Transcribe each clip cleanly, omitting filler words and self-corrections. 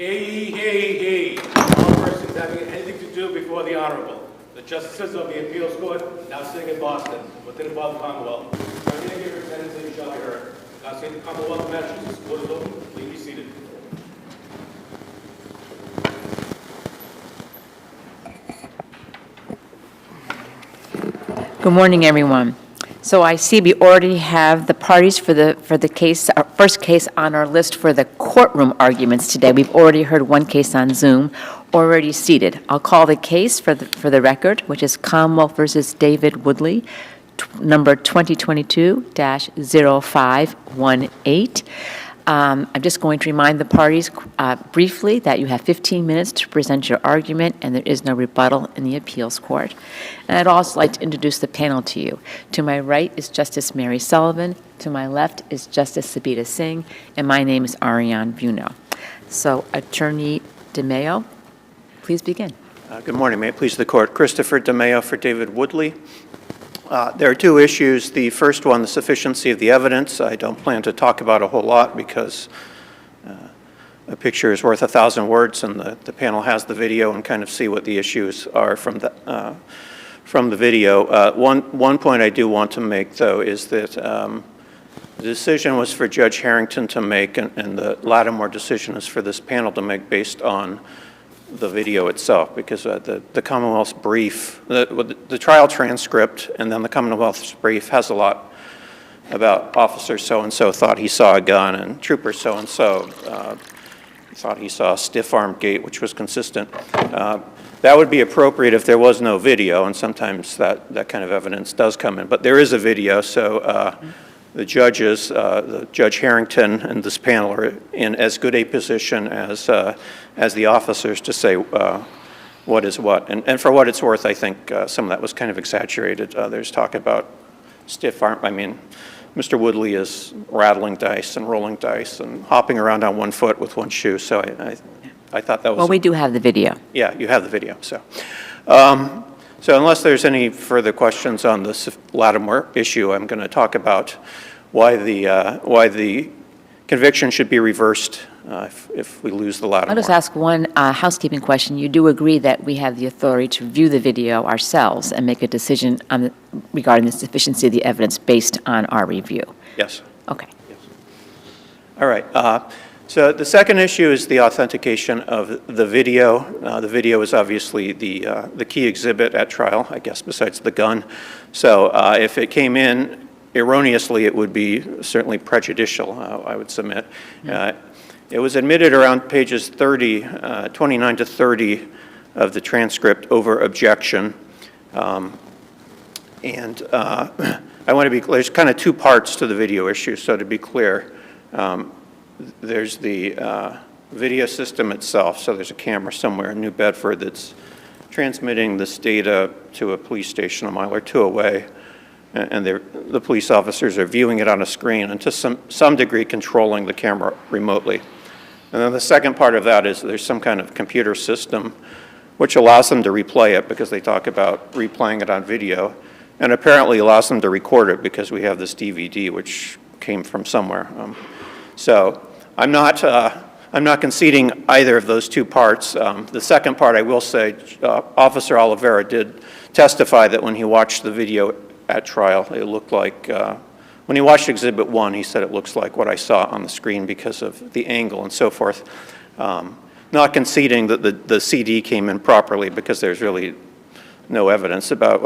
Hey, hey, hey. All persons having anything to do before the Honorable, the Justices of the Appeals Court, now sitting in Boston, within and above the Commonwealth. Turning in your attendance and you shall be heard. Now seeing the Commonwealth of Massachusetts, court is open. Please be seated. Good morning, everyone. So I see we already have the parties for the case, our first case on our list for the courtroom arguments today. We've already heard one case on Zoom, already seated. I'll call the case for the record, which is Commonwealth versus David Woodley, number 2022-0518. I'm just going to remind the parties briefly that you have 15 minutes to present your argument, and there is no rebuttal in the appeals court. And I'd also like to introduce the panel to you. To my right is Justice Mary Sullivan. To my left is Justice Sabita Singh, and my name is DARRIEN Vuono. So, Attorney DeMaio, please begin. Good morning. May it please the Court. Christopher DeMaio for David Woodley. There are two issues. The first one, the sufficiency of the evidence. I don't plan to talk about a whole lot because a picture is worth 1,000 words, and the panel has the video and kind of see what the issues are from the video. One point I do want to make, though, is that the decision was for Judge Harrington to make, and the Lattimore decision is for this panel to make based on the video itself, because the Commonwealth's brief, the trial transcript, and then the Commonwealth's brief has a lot about Officer so-and-so thought he saw a gun, and Trooper so-and-so thought he saw a stiff-arm gait, which was consistent. That would be appropriate if there was no video, and sometimes that kind of evidence does come in. But there is a video, so the judges, Judge Harrington and this panel are in as good a position as the officers to say what is what. And for what it's worth, I think some of that was kind of exaggerated. There's talk about stiff arm. I mean, Mr. Woodley is rattling dice and rolling dice and hopping around on one foot with one shoe. So I thought that was... Well, we do have the video. Yeah, you have the video. So unless there's any further questions on this Lattimore issue, I'm going to talk about why the conviction should be reversed if we lose the Lattimore. I'll just ask one housekeeping question. You do agree that we have the authority to view the video ourselves and make a decision regarding the sufficiency of the evidence based on our review? Yes. Okay. Yes. All right. So the second issue is the authentication of the video. The video is obviously the key exhibit at trial, I guess, besides the gun. So if it came in erroneously, it would be certainly prejudicial, I would submit. It was admitted around pages 29 to 30 of the transcript over objection. I want to be clear, there's kind of two parts to the video issue, so to be clear, there's the video system itself, so there's a camera somewhere in New Bedford that's transmitting this data to a police station a mile or two away, and the police officers are viewing it on a screen and to some degree controlling the camera remotely. And then the second part of that is there's some kind of computer system which allows them to replay it, because they talk about replaying it on video, and apparently allows them to record it because we have this DVD which came from somewhere. So I'm not conceding either of those two parts. The second part, I will say, Officer Oliveira did testify that when he watched the video at trial, it looked like, when he watched Exhibit 1, he said it looks like what I saw on the screen because of the angle and so forth. Not conceding that the CD came in properly, because there's really no evidence about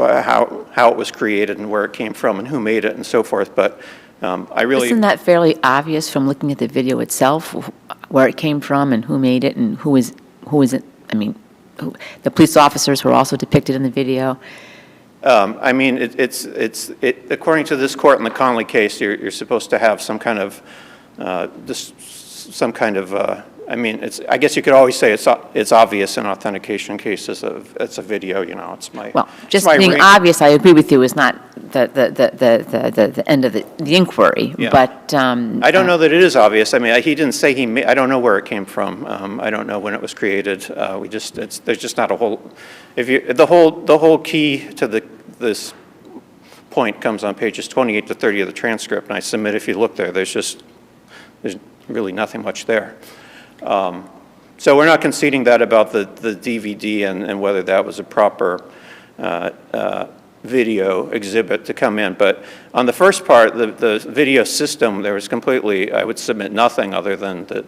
how it was created and where it came from and who made it and so forth, but I really... Isn't that fairly obvious from looking at the video itself, where it came from and who made it and who is it? I mean, the police officers were also depicted in the video. I mean, according to this court in the Conley case, you're supposed to have some kind of, I mean, I guess you could always say it's obvious in authentication cases. It's a video, you know. It's my... Well, just being obvious, I agree with you, is not the end of the inquiry. Yeah. But I don't know that it is obvious. I mean, he didn't say he made. I don't know where it came from. I don't know when it was created. There's just not a whole. The whole key to this point comes on pages 28 to 30 of the transcript, and I submit if you look there, there's really nothing much there. So we're not conceding that about the DVD and whether that was a proper video exhibit to come in. But on the first part, the video system, there was completely, I would submit nothing other than that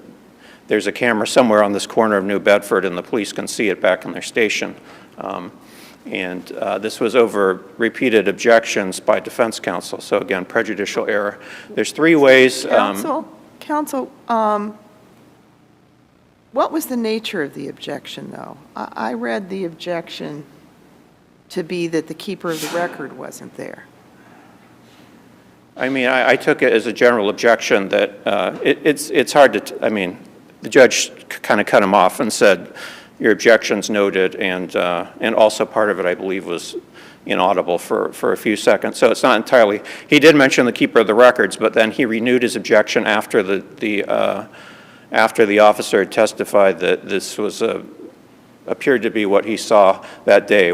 there's a camera somewhere on this corner of New Bedford and the police can see it back in their station. And this was over repeated objections by defense counsel. So again, prejudicial error. There's three ways. Counsel, what was the nature of the objection, though? I read the objection to be that the keeper of the record wasn't there. I mean, I took it as a general objection that it's hard to, I mean, the judge kind of cut him off and said, your objection's noted, and also part of it, I believe, was inaudible for a few seconds. So it's not entirely, he did mention the keeper of the records, but then he renewed his objection after the officer had testified that this was appeared to be what he saw that day.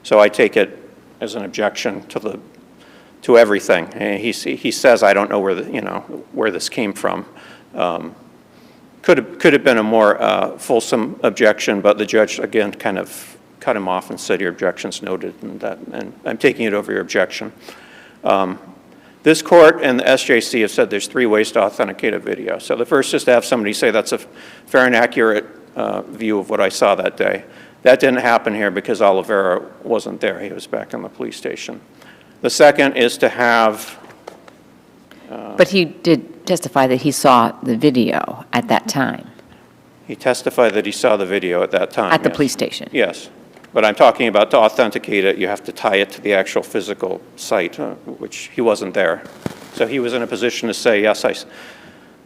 So I take it as an objection to everything. And he says, I don't know where this came from. Could have been a more fulsome objection, but the judge again kind of cut him off and said your objection's noted, and I'm taking it over your objection. This court and the SJC have said there's three ways to authenticate a video. So the first is to have somebody say that's a fair and accurate view of what I saw that day. That didn't happen here because Oliveira wasn't there. He was back in the police station. The second is to have... But he did testify that he saw the video at that time. He testified that he saw the video at that time. At the yes. police station. Yes. But I'm talking about to authenticate it, you have to tie it to the actual physical site, which he wasn't there. So he was in a position to say, yes,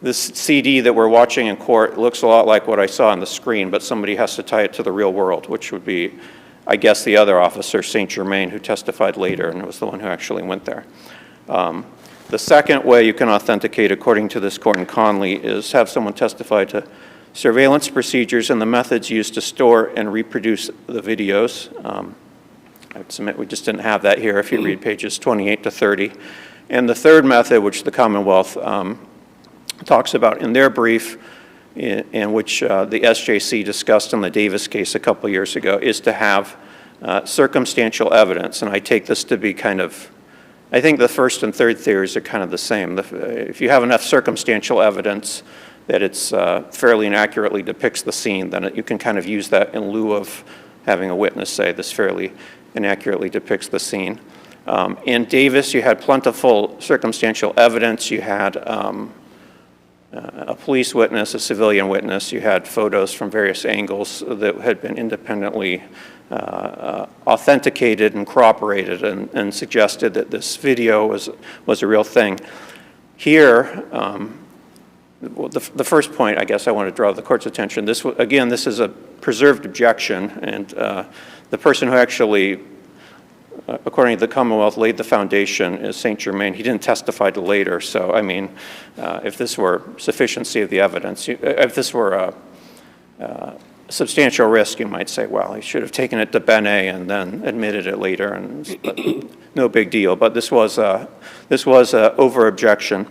this CD that we're watching in court looks a lot like what I saw on the screen, but somebody has to tie it to the real world, which would be, I guess, the other officer, St. Germain, who testified later and was the one who actually went there. The second way you can authenticate, according to this court in Conley, is have someone testify to surveillance procedures and the methods used to store and reproduce the videos. I would submit we just didn't have that here if you read pages 28 to 30. And the third method, which the Commonwealth talks about in their brief, in which the SJC discussed in the Davis case a couple years ago, is to have circumstantial evidence. And I take this to be kind of, I think the first and third theories are kind of the same. If you have enough circumstantial evidence that it's fairly and accurately depicts the scene, then you can kind of use that in lieu of having a witness say this fairly and accurately depicts the scene. In Davis, you had plentiful circumstantial evidence. You had a police witness, a civilian witness. You had photos from various angles that had been independently authenticated and corroborated and suggested that this video was a real thing. Here, the first point, I guess I want to draw the court's attention, this is a preserved objection, and the person who actually, according to the Commonwealth, laid the foundation is St. Germain. He didn't testify till later, so I mean, if this were sufficiency of the evidence, if this were a substantial risk, you might say, well, he should have taken it to Bene and then admitted it later, and no big deal. But this was over objection.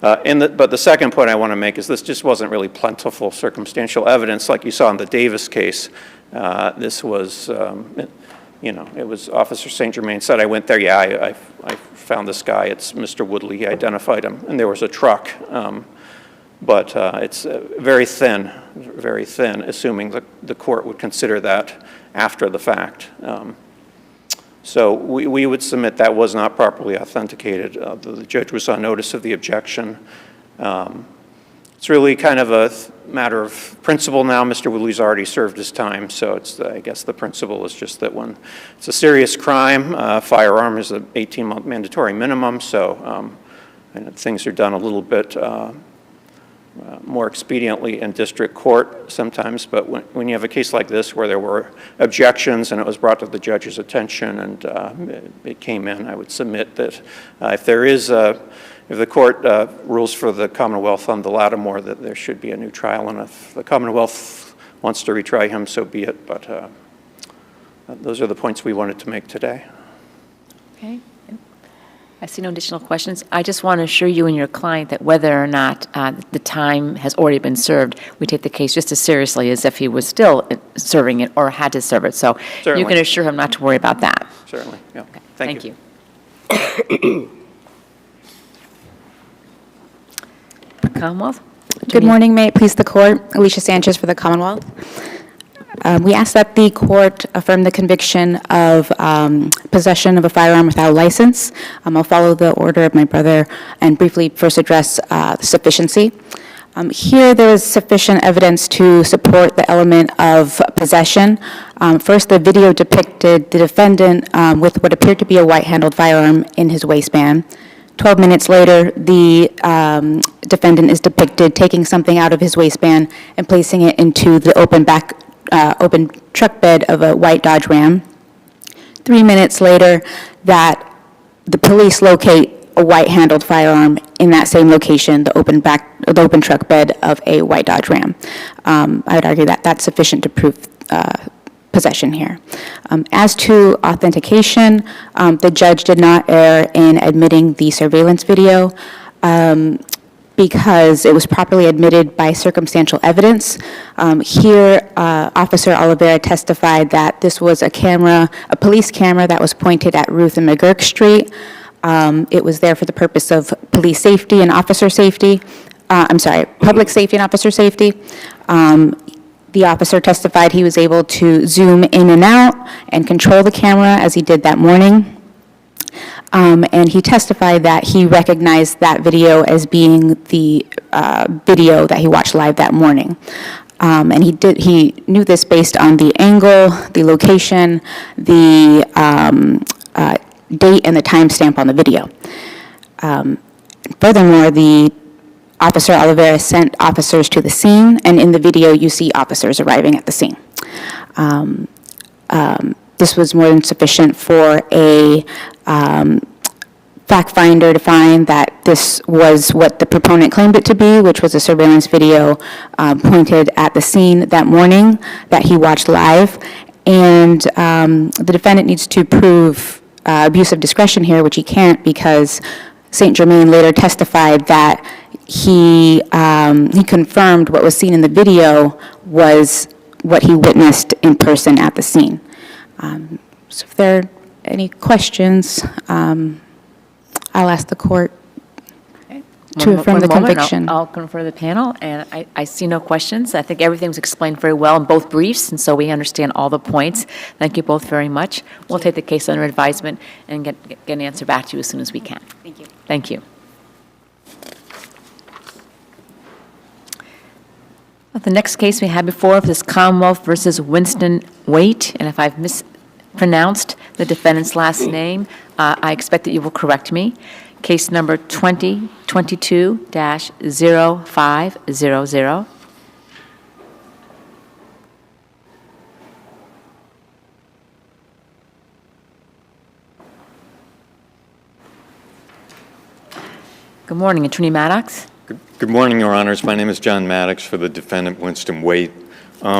But the second point I want to make is this just wasn't really plentiful circumstantial evidence like you saw in the Davis case. This was, it was Officer St. Germain said, I went there, yeah, I found this guy, it's Mr. Woodley, he identified him, and there was a truck. But it's very thin, assuming the court would consider that after the fact. So we would submit that was not properly authenticated. The judge was on notice of the objection. It's really kind of a matter of principle now. Mr. Woodley's already served his time, so I guess the principle is just that when it's a serious crime, firearm is an 18-month mandatory minimum, so and things are done a little bit more expediently in district court sometimes, but when you have a case like this where there were objections and it was brought to the judge's attention and it came in, I would submit that if the court rules for the Commonwealth on the Lattimore, that there should be a new trial, and if the Commonwealth wants to retry him, so be it, but those are the points we wanted to make today. Okay. I see no additional questions. I just want to assure you and your client that whether or not the time has already been served, we take the case just as seriously as if he was still serving it or had to serve it. So you Certainly. can assure him not to worry about that. Certainly, yeah. Okay. Thank you. Commonwealth? Good morning, may it please the court. Alicia Sanchez for the Commonwealth. We ask that the court affirm the conviction of possession of a firearm without license. I'll follow the order of my brother and briefly first address sufficiency. Here, there is sufficient evidence to support the element of possession. First, the video depicted the defendant with what appeared to be a white-handled firearm in his waistband. 12 minutes later, the defendant is depicted taking something out of his waistband and placing it into the open truck bed of a white Dodge Ram. 3 minutes later, that the police locate a white-handled firearm in that same location, the open truck bed of a white Dodge Ram. I would argue that that's sufficient to prove possession here. As to authentication, the judge did not err in admitting the surveillance video because it was properly admitted by circumstantial evidence. Here, Officer Oliveira testified that this was a police camera that was pointed at Ruth and McGurk Street. It was there for the purpose of police safety and officer safety. Public safety and officer safety. The officer testified he was able to zoom in and out and control the camera as he did that morning. And he testified that he recognized that video as being the video that he watched live that morning. And he knew this based on the angle, the location, the date, and the timestamp on the video. Furthermore, the Officer Oliveira sent officers to the scene, and in the video you see officers arriving at the scene. This was more than sufficient for a fact finder to find that this was what the proponent claimed it to be, which was a surveillance video pointed at the scene that morning that he watched live. And the defendant needs to prove abuse of discretion here, which he can't because St. Germain later testified that he confirmed what was seen in the video was what he witnessed in person at the scene. So if there are any questions, I'll ask the court to affirm the conviction. I'll confer to the panel, and I see no questions. I think everything's explained very well in both briefs, and so we understand all the points. Thank you both very much. We'll take the case under advisement and get an answer back to you as soon as we can. Thank you. Thank you. The next case we have before us is Commonwealth versus Winston WAITE, and if I've mispronounced the defendant's last name, I expect that you will correct me. Case number 2022-0500. Good morning, Attorney Maddox. Good morning, Your Honors. My name is John Maddox for the defendant Winston WAITE.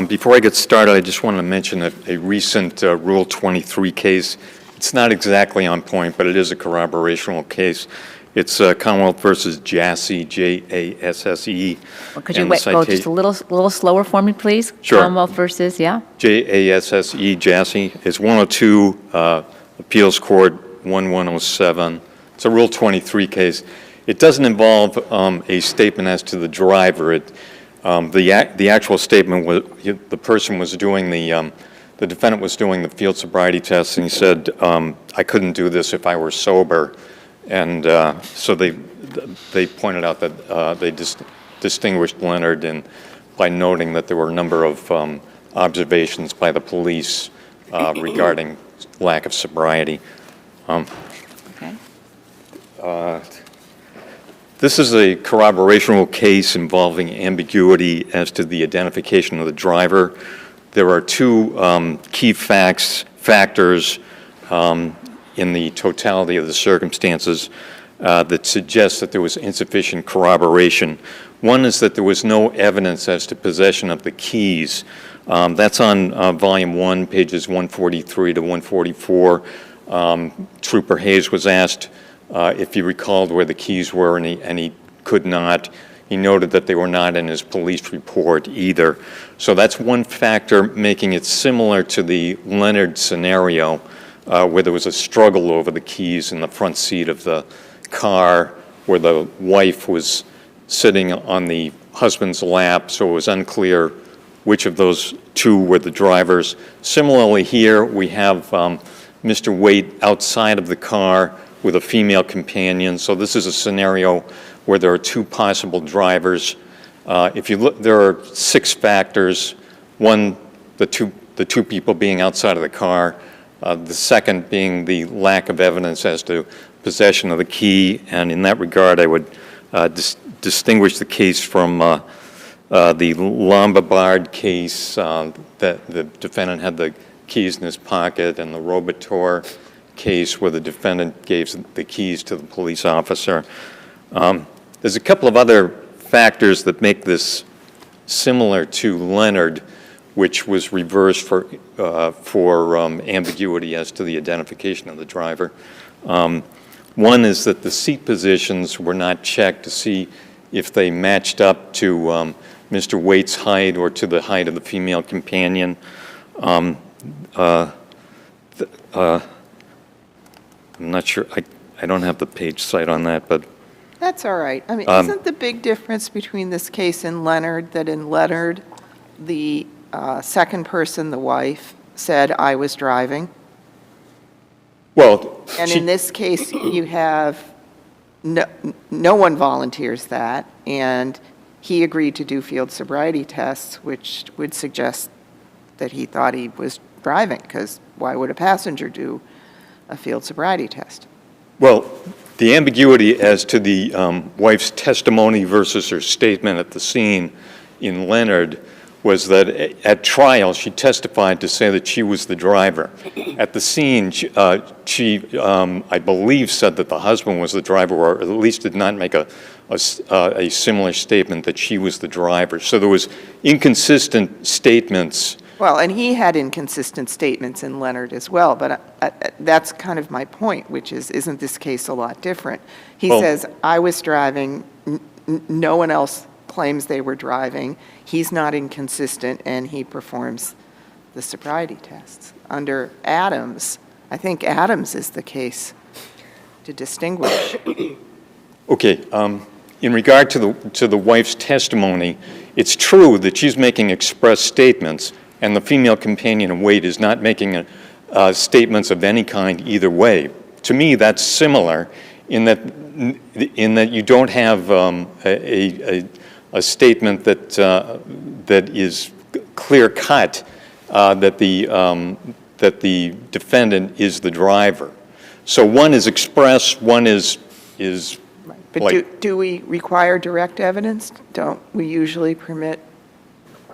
Before I get started, I just want to mention a recent Rule 23 case. It's not exactly on point, but it is a corroborational case. It's Commonwealth versus Jassy, J-A-S-S-E. Well, could you go just a little slower for me, please? Sure. Commonwealth versus, yeah? J-A-S-S-E, Jassy. It's 102 Appeals Court 1107. It's a Rule 23 case. It doesn't involve a statement as to the driver. The actual statement was the person was doing the defendant was doing the field sobriety test, and he said, "I couldn't do this if I were sober," and so they pointed out that they distinguished Leonard by noting that there were a number of observations by the police regarding lack of sobriety. Okay. This is a corroborational case involving ambiguity as to the identification of the driver. There are two key factors in the totality of the circumstances that suggest that there was insufficient corroboration. One is that there was no evidence as to possession of the keys. That's on Volume 1, pages 143 to 144. Trooper Hayes was asked if he recalled where the keys were, and he could not. He noted that they were not in his police report either. So that's one factor making it similar to the Leonard scenario, where there was a struggle over the keys in the front seat of the car, where the wife was sitting on the husband's lap, so it was unclear which of those two were the drivers. Similarly here, we have Mr. Waite outside of the car with a female companion. So this is a scenario where there are two possible drivers. If you look, there are 6 factors. One, the two people being outside of the car. The second being the lack of evidence as to possession of the key. And in that regard, I would distinguish the case from the Lombard case, that the defendant had the keys in his pocket, and the Robitor case where the defendant gave the keys to the police officer. There's a couple of other factors that make this similar to Leonard, which was reversed for ambiguity as to the identification of the driver. One is that the seat positions were not checked to see if they matched up to Mr. Waite's height or to the height of the female companion. I'm not sure, I don't have the page cite on that, but That's all right. I mean, isn't the big difference between this case and Leonard that in Leonard, the second person, the wife, said, "I was driving"? well, And in this case, you have, no one volunteers that, and he agreed to do field sobriety tests, which would suggest that he thought he was driving, because why would a passenger do a field sobriety test? Well, the ambiguity as to the wife's testimony versus her statement at the scene in Leonard was that at trial, she testified to say that she was the driver. At the scene, she I believe, said that the husband was the driver, or at least did not make a similar statement that she was the driver. So there was inconsistent statements. Well, and he had inconsistent statements in Leonard as well, but that's kind of my point, which is, isn't this case a lot different? He Well, says, "I was driving, no one else claims they were driving." He's not inconsistent, and he performs the sobriety tests. Under Adams, I think Adams is the case to distinguish. Okay, in regard to the wife's testimony, it's true that she's making express statements, and the female companion in Waite is not making statements of any kind either way. To me, that's similar in that you don't have a statement that is clear cut that the defendant is the driver. So one is express, one is But like, do we require direct evidence? Don't we usually permit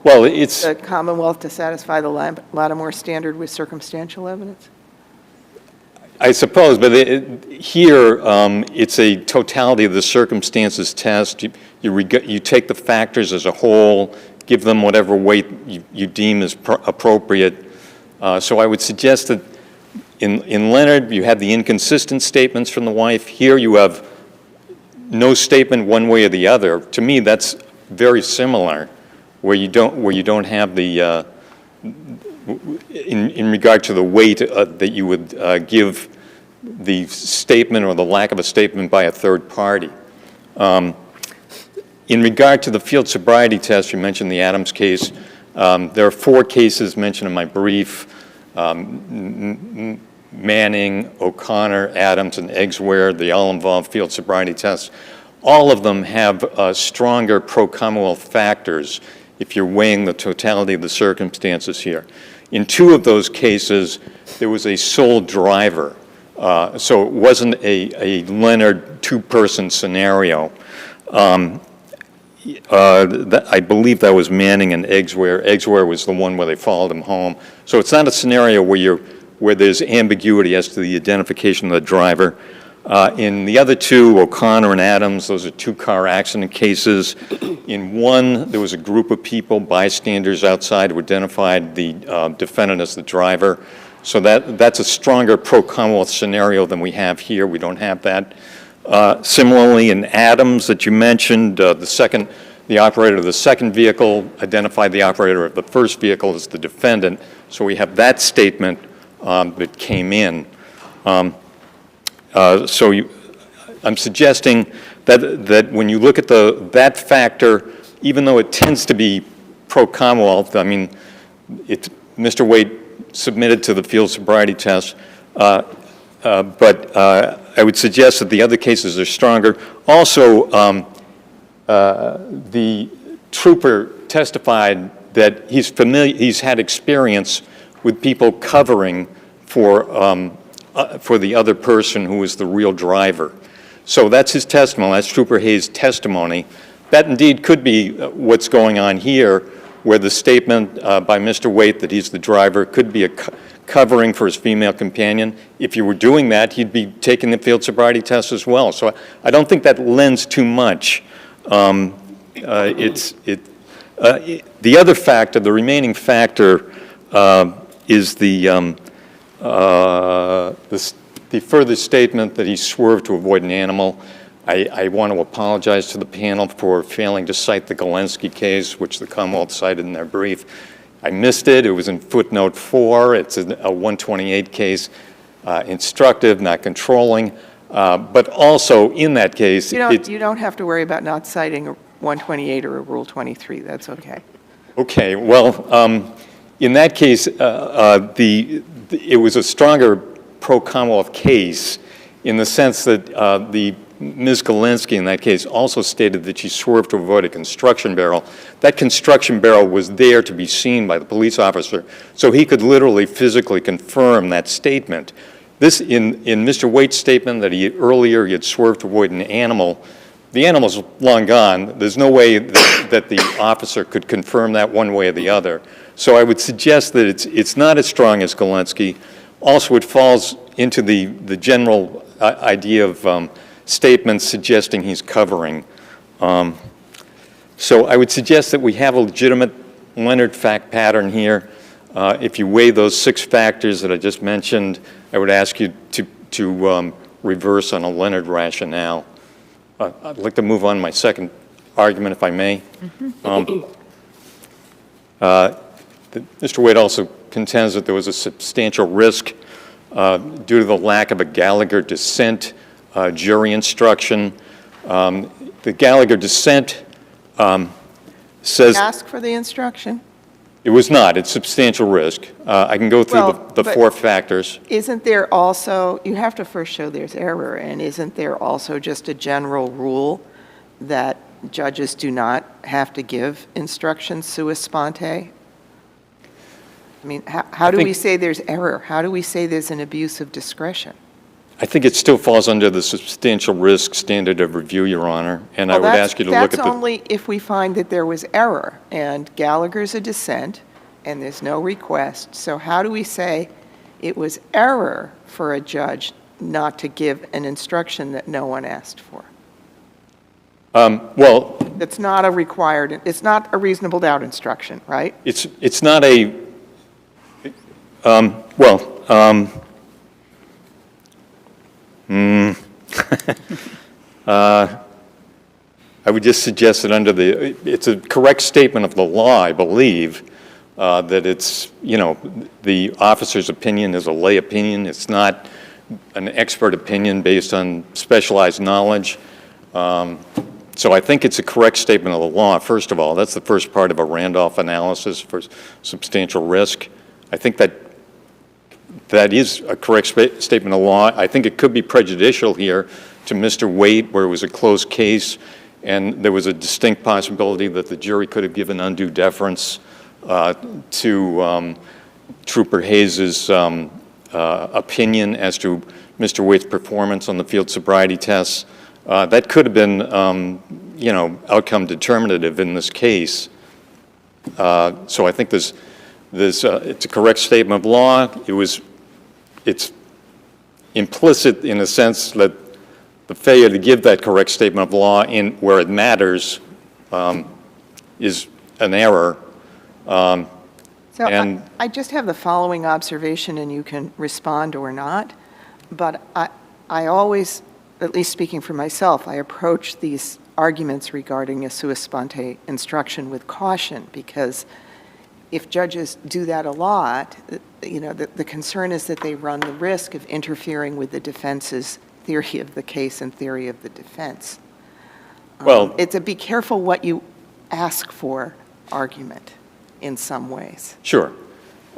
well, it's the Commonwealth to satisfy the Lattimore standard with circumstantial evidence? I suppose, but here it's a totality of the circumstances test. You take the factors as a whole, give them whatever weight you deem is appropriate. So I would suggest that in Leonard, you had the inconsistent statements from the wife. Here you have no statement one way or the other. To me, that's very similar, where you don't have the in regard to the weight that you would give the statement or the lack of a statement by a third party. In regard to the field sobriety test, you mentioned the Adams case. There are 4 cases mentioned in my brief: Manning, O'Connor, Adams, and Eggsware. They all involve field sobriety tests. All of them have stronger pro-Commonwealth factors if you're weighing the totality of the circumstances here. In 2 of those cases, there was a sole driver. So it wasn't a Leonard 2-person scenario. I believe that was Manning and Eggsware. Eggsware was the one where they followed him home. So it's not a scenario where there's ambiguity as to the identification of the driver. In the other 2, O'Connor and Adams, those are 2-car accident cases. In one, there was a group of people, bystanders outside, who identified the defendant as the driver. So that's a stronger pro-Commonwealth scenario than we have here. We don't have that. Similarly, in Adams that you mentioned, the operator of the second vehicle identified the operator of the first vehicle as the defendant. So we have that statement that came in. I'm suggesting that when you look at that factor, even though it tends to be pro-Commonwealth, I mean, Mr. Waite submitted to the field sobriety test, but I would suggest that the other cases are stronger. Also, the trooper testified that he's had experience with people covering for the other person who was the real driver. So that's his testimony, that's Trooper Hayes' testimony. That indeed could be what's going on here, where the statement by Mr. Waite that he's the driver could be a covering for his female companion. If you were doing that, he'd be taking the field sobriety test as well. So I don't think that lends too much. The other factor, the remaining factor, is the further statement that he swerved to avoid an animal. I want to apologize to the panel for failing to cite the Galensky case, which the Commonwealth cited in their brief. I missed it. It was in footnote 4. It's a 128 case, instructive, not controlling. But also in that case, you don't have to worry about not citing a 128 or a Rule 23. That's okay. Okay. Well, in that case, it was a stronger pro-Commonwealth case in the sense that Ms. Galensky in that case also stated that she swerved to avoid a construction barrel. That construction barrel was there to be seen by the police officer, so he could literally physically confirm that statement. This, in Mr. Waite's statement that earlier he had swerved to avoid an animal, the animal's long gone. There's no way that the officer could confirm that one way or the other. So I would suggest that it's not as strong as Galensky. Also, it falls into the general idea of statements suggesting he's covering. So I would suggest that we have a legitimate Leonard fact pattern here. If you weigh those 6 factors that I just mentioned, I would ask you to reverse on a Leonard rationale. I'd like to move on to my second argument, if I may. Mr. Waite also contends that there was a substantial risk due to the lack of a Gallagher dissent jury instruction. The Gallagher dissent says... Ask for the instruction? It was not. It's substantial risk. I can go through the 4 factors. Isn't there also, you have to first show there's error, and isn't there also just a general rule that judges do not have to give instructions sua sponte? I mean, how do we say there's error? How do we say there's an abuse of discretion? I think it still falls under the substantial risk standard of review, Your Honor, and I would ask you to look at the... That's only if we find that there was error, and Gallagher's a dissent, and there's no request. So how do we say it was error for a judge not to give an instruction that no one asked for? Well... It's not a required, it's not a reasonable doubt instruction, right? It's not a... I would just suggest that it's a correct statement of the law, I believe, that it's, the officer's opinion is a lay opinion. It's not an expert opinion based on specialized knowledge. So I think it's a correct statement of the law, first of all. That's the first part of a Randolph analysis for substantial risk. I think that is a correct statement of law. I think it could be prejudicial here to Mr. Waite, where it was a closed case, and there was a distinct possibility that the jury could have given undue deference to Trooper Hayes' opinion as to Mr. Waite's performance on the field sobriety tests. That could have been, outcome determinative in this case. So I think it's a correct statement of law. It's implicit in a sense that the failure to give that correct statement of law in where it matters is an error. So So And I just have the following observation, and you can respond or not. But I always, at least speaking for myself, I approach these arguments regarding a sua sponte instruction with caution, because if judges do that a lot, the concern is that they run the risk of interfering with the defense's theory of the case and theory of the defense. Well- It's a be careful what you ask for argument in some ways. Sure.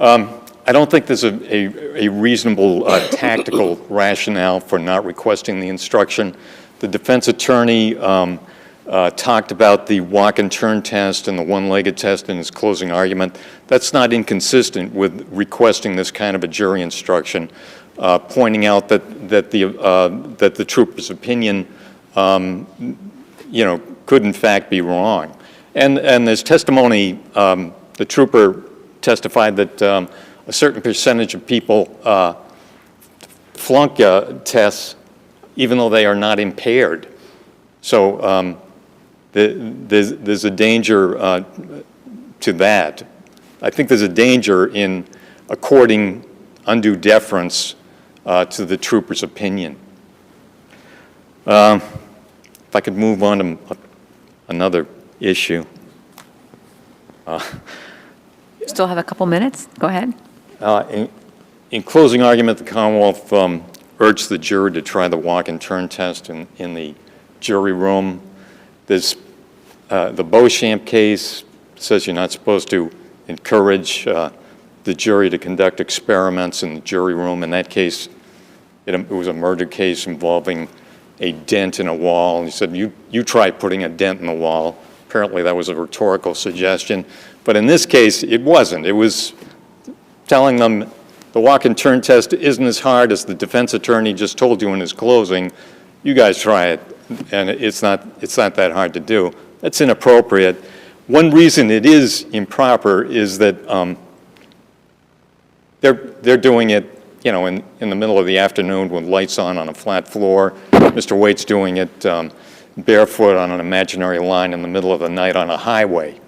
I don't think there's a reasonable tactical rationale for not requesting the instruction. The defense attorney talked about the walk and turn test and the one-legged test in his closing argument. That's not inconsistent with requesting this kind of a jury instruction, pointing out that the trooper's opinion, could in fact be wrong. And there's testimony. The trooper testified that a certain percentage of people flunk tests even though they are not impaired. So there's a danger to that. I think there's a danger in according undue deference to the trooper's opinion. If I could move on to another issue. Still have a couple minutes. Go ahead. In closing argument, the Commonwealth urged the jury to try the walk and turn test in the jury room. There's the Beauchamp case says you're not supposed to encourage the jury to conduct experiments in the jury room. In that case, it was a murder case involving a dent in a wall. And he said, you try putting a dent in the wall. Apparently that was a rhetorical suggestion. But in this case, it wasn't. It was telling them the walk and turn test isn't as hard as the defense attorney just told you in his closing. You guys try it, and it's not that hard to do. That's inappropriate. One reason it is improper is that they're doing it, in the middle of the afternoon with lights on a flat floor. Mr. Waite's doing it barefoot on an imaginary line in the middle of the night on a highway.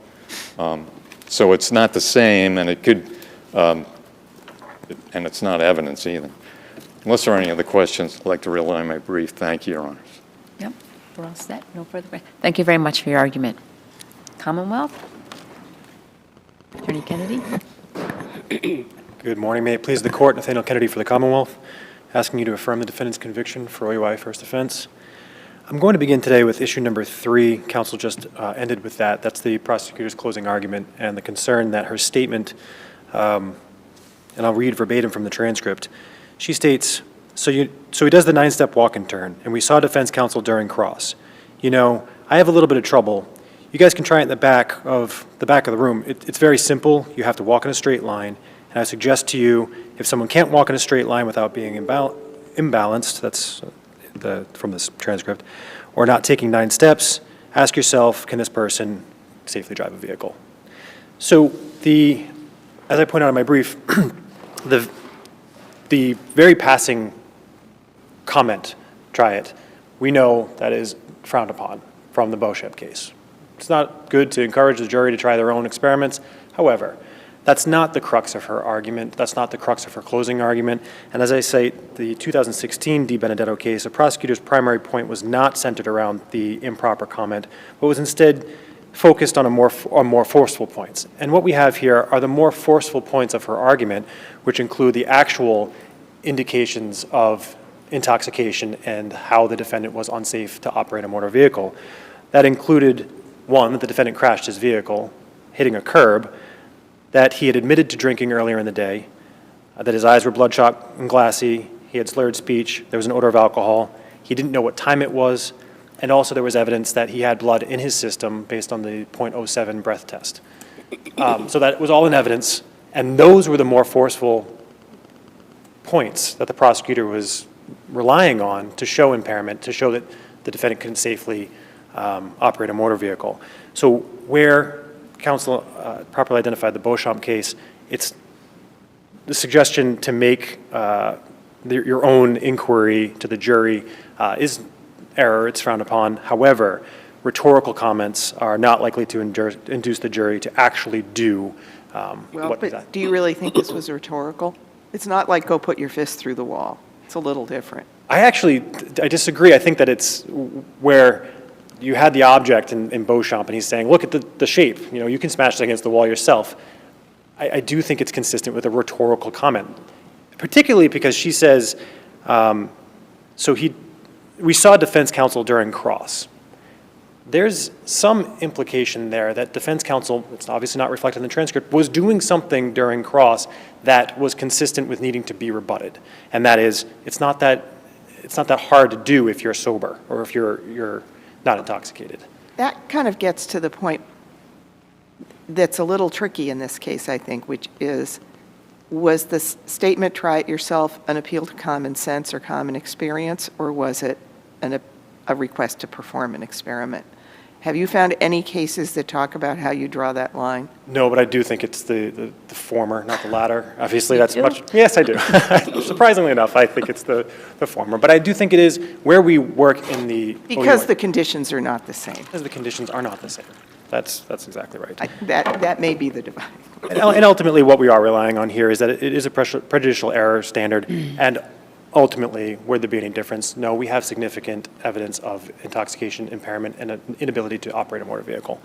So it's not the same, and it could, and it's not evidence either. Unless there are any other questions, I'd like to rely on my brief. Thank you, Your Honors. Yep, we're all set. No further questions. Thank you very much for your argument. Commonwealth? Attorney Kennedy? Good morning. May it please the Court, Nathaniel Kennedy for the Commonwealth, asking you to affirm the defendant's conviction for OUI first offense. I'm going to begin today with issue number 3. Counsel just ended with that. That's the prosecutor's closing argument and the concern that her statement, and I'll read verbatim from the transcript. She states, so he does the 9-step walk and turn, and we saw defense counsel during cross. I have a little bit of trouble. You guys can try it in the back of the room. It's very simple. You have to walk in a straight line, and I suggest to you, if someone can't walk in a straight line without being imbalanced, that's from this transcript, or not taking 9 steps, ask yourself, can this person safely drive a vehicle? So as I point out in my brief, the very passing comment, try it, we know that is frowned upon from the Beauchamp case. It's not good to encourage the jury to try their own experiments. However, that's not the crux of her argument. That's not the crux of her closing argument. And as I say, the 2016 Di Benedetto case, the prosecutor's primary point was not centered around the improper comment, but was instead focused on more forceful points. And what we have here are the more forceful points of her argument, which include the actual indications of intoxication and how the defendant was unsafe to operate a motor vehicle. That included, 1, that the defendant crashed his vehicle, hitting a curb, that he had admitted to drinking earlier in the day, that his eyes were bloodshot and glassy, he had slurred speech, there was an odor of alcohol, he didn't know what time it was, and also there was evidence that he had blood in his system based on the .07 breath test. So that was all in evidence, and those were the more forceful points that the prosecutor was relying on to show impairment, to show that the defendant couldn't safely operate a motor vehicle. So where counsel properly identified the Beauchamp case, it's the suggestion to make your own inquiry to the jury is error, it's frowned upon. However, rhetorical comments are not likely to induce the jury to actually do Well, what but that. do you really think this was rhetorical? It's not like go put your fist through the wall. It's a little different. I disagree. I think that it's where you had the object in Beauchamp, and he's saying, look at the shape. You know, you can smash it against the wall yourself. I do think it's consistent with a rhetorical comment, particularly because she says, we saw defense counsel during cross. There's some implication there that defense counsel, it's obviously not reflected in the transcript, was doing something during cross that was consistent with needing to be rebutted. And that is, it's not that hard to do if you're sober or if you're not intoxicated. That kind of gets to the point that's a little tricky in this case, I think, which is, was the statement, try it yourself, an appeal to common sense or common experience, or was it a request to perform an experiment? Have you found any cases that talk about how you draw that line? No, but I do think it's the former, not the latter. Obviously, that's do? much, yes, I do. Surprisingly enough, I think it's the former. But I do think it is where we work in the Because OUI. the conditions are not the same. Because the conditions are not the same. That's exactly right. That may be the divide. And ultimately, what we are relying on here is that it is a prejudicial error standard, and ultimately, would there be any difference? No, we have significant evidence of intoxication, impairment, and an inability to operate a motor vehicle.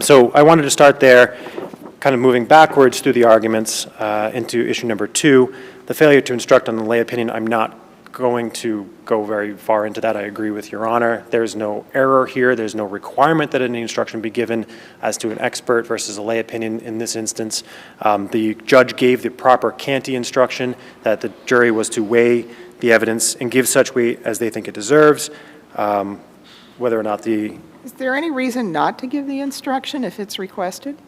So I wanted to start there, kind of moving backwards through the arguments into issue number 2, the failure to instruct on the lay opinion. I'm not going to go very far into that. I agree with Your Honor. There's no error here. There's no requirement that any instruction be given as to an expert versus a lay opinion in this instance. The judge gave the proper Canty instruction that the jury was to weigh the evidence and give such weight as they think it deserves, whether or not the... Is there any reason not to give the instruction if it's requested?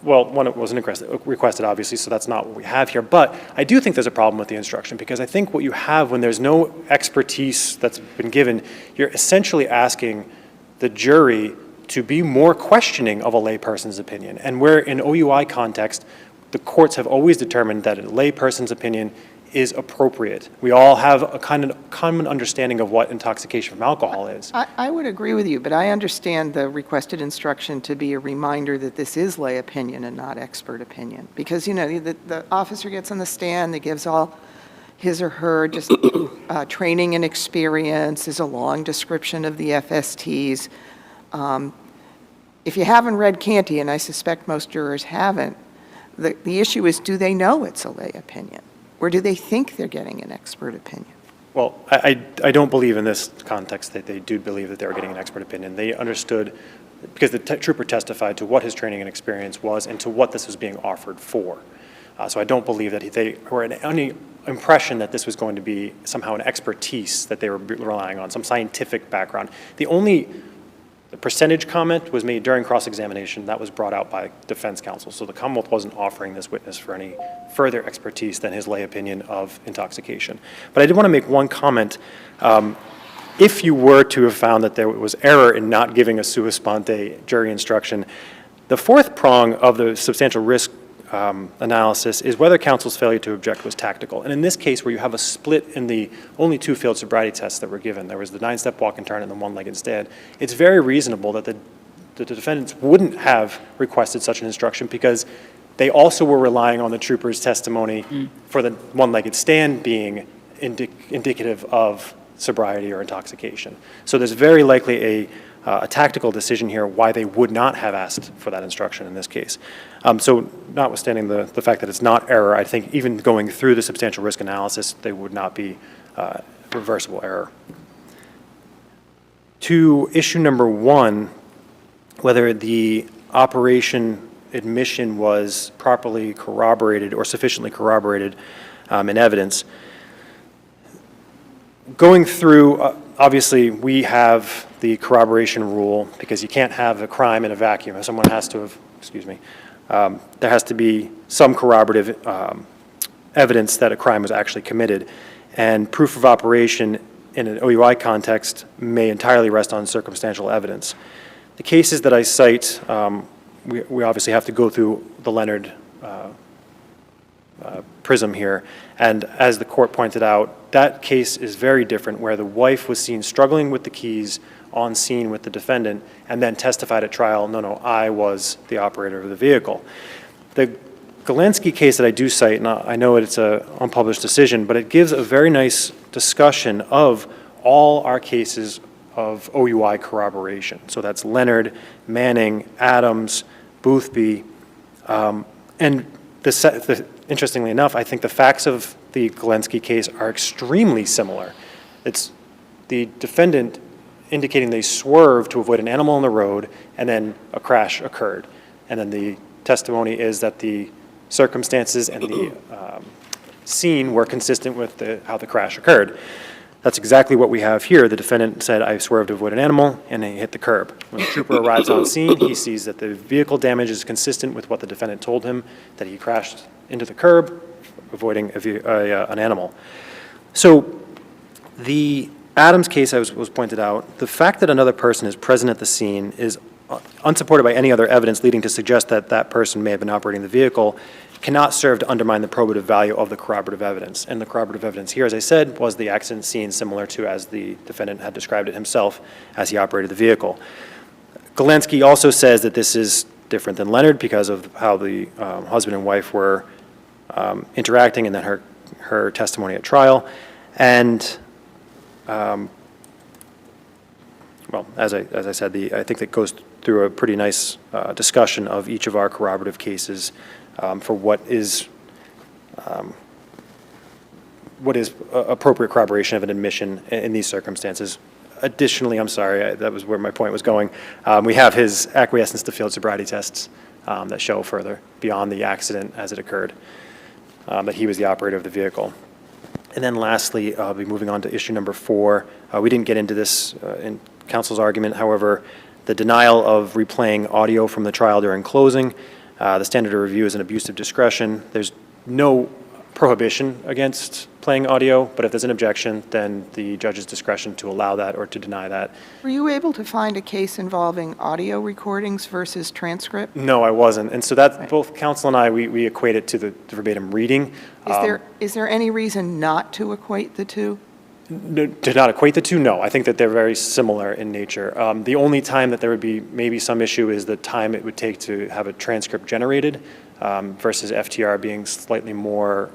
Well, one, it wasn't requested, obviously, so that's not what we have here. But I do think there's a problem with the instruction, because I think what you have when there's no expertise that's been given, you're essentially asking the jury to be more questioning of a layperson's opinion. And where in OUI context, the courts have always determined that a layperson's opinion is appropriate. We all have a kind of common understanding of what intoxication from alcohol is. I would agree with you, but I understand the requested instruction to be a reminder that this is lay opinion and not expert opinion. Because, you know, the officer gets on the stand, that gives all his or her just training and experience, is a long description of the FSTs. If you haven't read Canty, and I suspect most jurors haven't, the issue is, do they know it's a lay opinion? Or do they think they're getting an expert opinion? Well, I don't believe in this context that they do believe that they were getting an expert opinion. They understood, because the trooper testified to what his training and experience was and to what this was being offered for. So I don't believe that they were in any impression that this was going to be somehow an expertise that they were relying on, some scientific background. The percentage comment was made during cross-examination. That was brought out by defense counsel. So the Commonwealth wasn't offering this witness for any further expertise than his lay opinion of intoxication. But I did want to make one comment. If you were to have found that there was error in not giving a sua sponte jury instruction, the fourth prong of the substantial risk analysis is whether counsel's failure to object was tactical. And in this case, where you have a split in the only 2 field sobriety tests that were given, there was the 9-step walk and turn and the one-legged stand, it's very reasonable that the defendants wouldn't have requested such an instruction, because they also were relying on the trooper's testimony for the one-legged stand being indicative of sobriety or intoxication. So there's very likely a tactical decision here why they would not have asked for that instruction in this case. So notwithstanding the fact that it's not error, I think even going through the substantial risk analysis, they would not be reversible error. To issue number 1, whether the operation admission was properly corroborated or sufficiently corroborated in evidence, going through, obviously, we have the corroboration rule, because you can't have a crime in a vacuum. Someone has to have, there has to be some corroborative evidence that a crime was actually committed. And proof of operation in an OUI context may entirely rest on circumstantial evidence. The cases that I cite, we obviously have to go through the Leonard prism here. And as the court pointed out, that case is very different, where the wife was seen struggling with the keys on scene with the defendant and then testified at trial, no, I was the operator of the vehicle. The Galensky case that I do cite, and I know it's an unpublished decision, but it gives a very nice discussion of all our cases of OUI corroboration. So that's Leonard, Manning, Adams, Boothby, and interestingly enough, I think the facts of the Galensky case are extremely similar. It's the defendant indicating they swerved to avoid an animal on the road, and then a crash occurred. And then the testimony is that the circumstances and the scene were consistent with how the crash occurred. That's exactly what we have here. The defendant said, I swerved to avoid an animal, and he hit the curb. When the trooper arrives on scene, he sees that the vehicle damage is consistent with what the defendant told him, that he crashed into the curb, avoiding an animal. So the Adams case, as was pointed out, the fact that another person is present at the scene is unsupported by any other evidence leading to suggest that that person may have been operating the vehicle, cannot serve to undermine the probative value of the corroborative evidence. And the corroborative evidence here, as I said, was the accident scene similar to as the defendant had described it himself as he operated the vehicle. Galensky also says that this is different than Leonard because of how the husband and wife were interacting and then her testimony at trial. And well, as I said, I think that goes through a pretty nice discussion of each of our corroborative cases for what is appropriate corroboration of an admission in these circumstances. Additionally, I'm sorry, that was where my point was going. We have his acquiescence to field sobriety tests that show further beyond the accident as it occurred, that he was the operator of the vehicle. And then lastly, I'll be moving on to issue number 4. We didn't get into this in counsel's argument. However, the denial of replaying audio from the trial during closing, the standard of review is an abuse of discretion. There's no prohibition against playing audio, but if there's an objection, then the judge's discretion to allow that or to deny that. Were you able to find a case involving audio recordings versus transcript? No, I wasn't. And so that both counsel and I, we equate it to the verbatim reading. Is there any reason not to equate the two? No, to not equate the two, no. I think that they're very similar in nature. The only time that there would be maybe some issue is the time it would take to have a transcript generated versus FTR being slightly more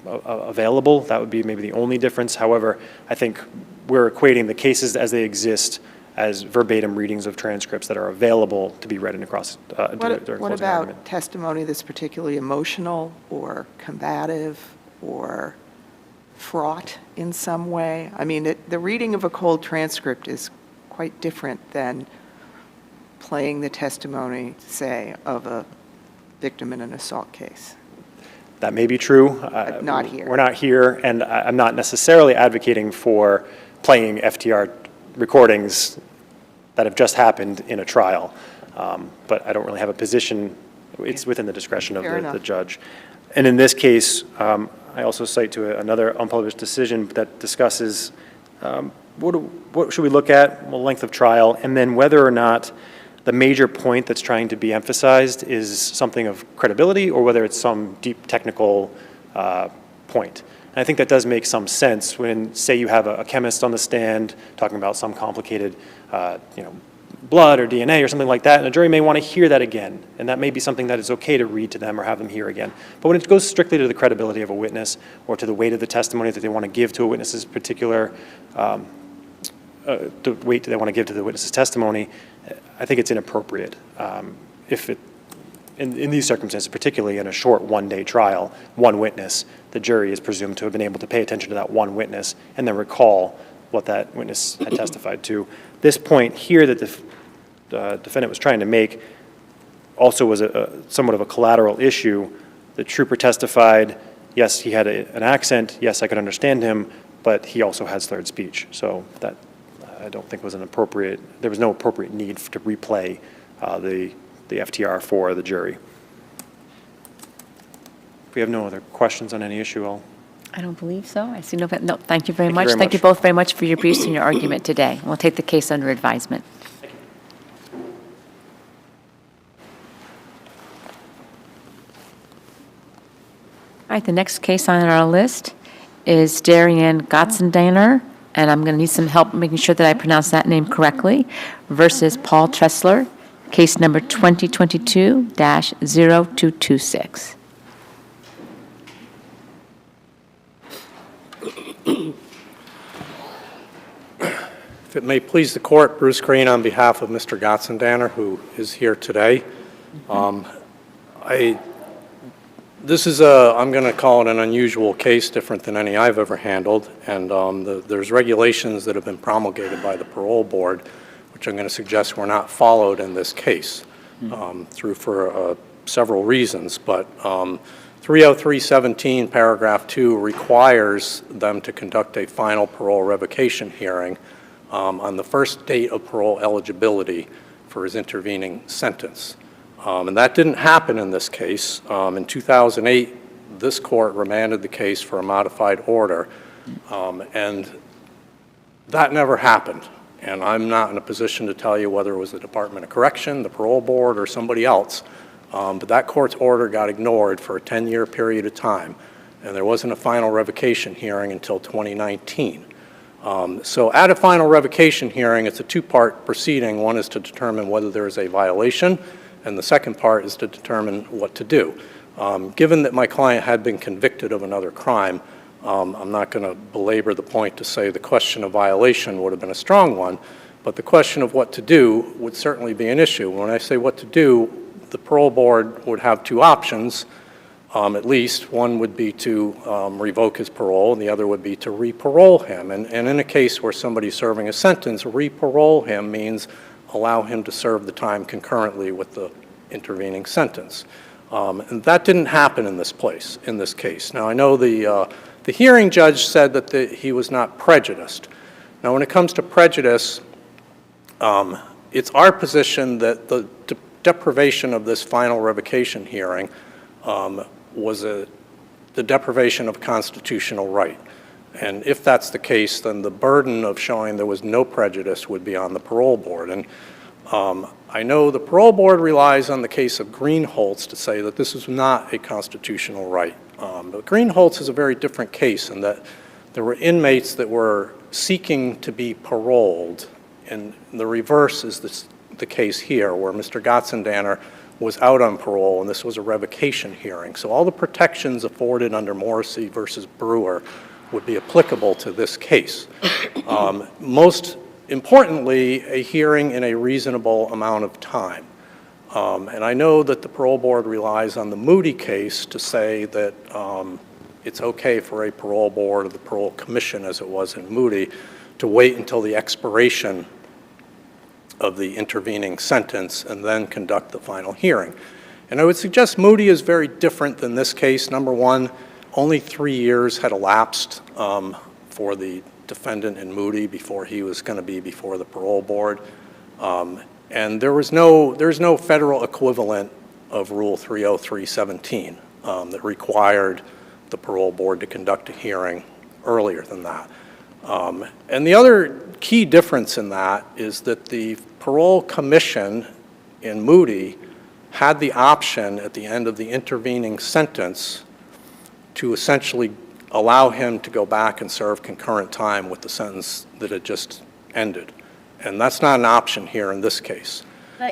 available. That would be maybe the only difference. However, I think we're equating the cases as they exist as verbatim readings of transcripts that are available to be read in across during closing What about argument. testimony that's particularly emotional or combative or fraught in some way? I mean, the reading of a cold transcript is quite different than playing the testimony, say, of a victim in an assault case. That may be true. But not here. We're not here, and I'm not necessarily advocating for playing FTR recordings that have just happened in a trial, but I don't really have a position. It's within the discretion of the judge. And in this case, I also cite to another unpublished decision that discusses what should we look at, well, length of trial, and then whether or not the major point that's trying to be emphasized is something of credibility or whether it's some deep technical point. And I think that does make some sense when, say, you have a chemist on the stand talking about some complicated, blood or DNA or something like that, and a jury may want to hear that again, and that may be something that is okay to read to them or have them hear again. But when it goes strictly to the credibility of a witness or to the weight of the testimony that they want to give to a witness's particular, the weight that they want to give to the witness's testimony, I think it's inappropriate. If it, in these circumstances, particularly in a short one-day trial, one witness, the jury is presumed to have been able to pay attention to that one witness and then recall what that witness had testified to. This point here that the defendant was trying to make also was somewhat of a collateral issue. The trooper testified, yes, he had an accent, yes, I could understand him, but he also has slurred speech. So that I don't think was an appropriate, there was no appropriate need to replay the FTR for the jury. If we have no other questions on any issue, I don't believe so. I see no, thank you very Thank you much. very Thank you much. both very much for your briefs and your argument today. We'll take the case under advisement. All right, the next case on our list is DARRIEN GOETZENDANNER, and I'm going to need some help making sure that I pronounce that name correctly, versus Paul TRESSLER. Case number 2022-0226. If it may please the court, Bruce Green on behalf of Mr. GOETZENDANNER, who is here today. This is I'm going to call it an unusual case, different than any I've ever handled, and there's regulations that have been promulgated by the parole board, which I'm going to suggest were not followed in this case, for several reasons, but 303.17 paragraph 2 requires them to conduct a final parole revocation hearing on the first date of parole eligibility for his intervening sentence. And that didn't happen in this case. In 2008, this court remanded the case for a modified order, and that never happened. And I'm not in a position to tell you whether it was the Department of Correction, the parole board, or somebody else, but that court's order got ignored for a 10-year period of time, and there wasn't a final revocation hearing until 2019. So at a final revocation hearing, it's a two-part proceeding. One is to determine whether there is a violation, and the second part is to determine what to do. Given that my client had been convicted of another crime, I'm not going to belabor the point to say the question of violation would have been a strong one, but the question of what to do would certainly be an issue. When I say what to do, the parole board would have two options, at least. One would be to revoke his parole, and the other would be to re-parole him. And in a case where somebody's serving a sentence, re-parole him means allow him to serve the time concurrently with the intervening sentence. And that didn't happen in this case. Now, I know the hearing judge said that he was not prejudiced. Now, when it comes to prejudice, it's our position that the deprivation of this final revocation hearing was the deprivation of constitutional right. And if that's the case, then the burden of showing there was no prejudice would be on the parole board. And I know the parole board relies on the case of Greenholz to say that this is not a constitutional right. But Greenholz is a very different case in that there were inmates that were seeking to be paroled, and the reverse is the case here, where Mr. GOETZENDANNER was out on parole, and this was a revocation hearing. So all the protections afforded under Morrissey versus Brewer would be applicable to this case. Most importantly, a hearing in a reasonable amount of time. And I know that the parole board relies on the Moody case to say that it's okay for a parole board or the parole commission, as it was in Moody, to wait until the expiration of the intervening sentence and then conduct the final hearing. And I would suggest Moody is very different than this case. Number one, only 3 years had elapsed for the defendant in Moody before he was going to be before the parole board. And there's no federal equivalent of Rule 303.17 that required the parole board to conduct a hearing earlier than that. And the other key difference in that is that the parole commission in Moody had the option at the end of the intervening sentence to essentially allow him to go back and serve concurrent time with the sentence that had just ended. And that's not an option here in this case.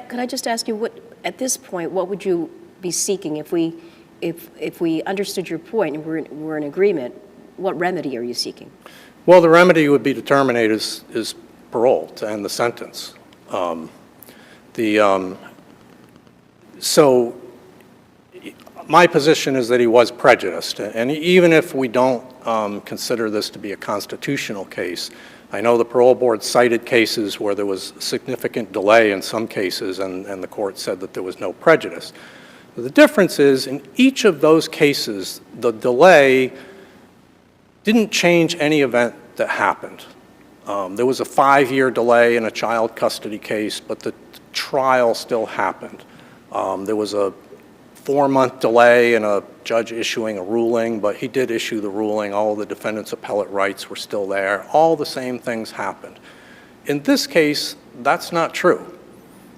Could I just ask you, at this point, what would you be seeking if we understood your point and we're in agreement? What remedy are you seeking? Well, the remedy would be to terminate his parole, to end the sentence. So my position is that he was prejudiced, and even if we don't consider this to be a constitutional case, I know the parole board cited cases where there was significant delay in some cases, and the court said that there was no prejudice. The difference is, in each of those cases, the delay didn't change any event that happened. There was a 5-year delay in a child custody case, but the trial still happened. There was a 4-month delay in a judge issuing a ruling, but he did issue the ruling. All of the defendant's appellate rights were still there. All the same things happened. In this case, that's not true.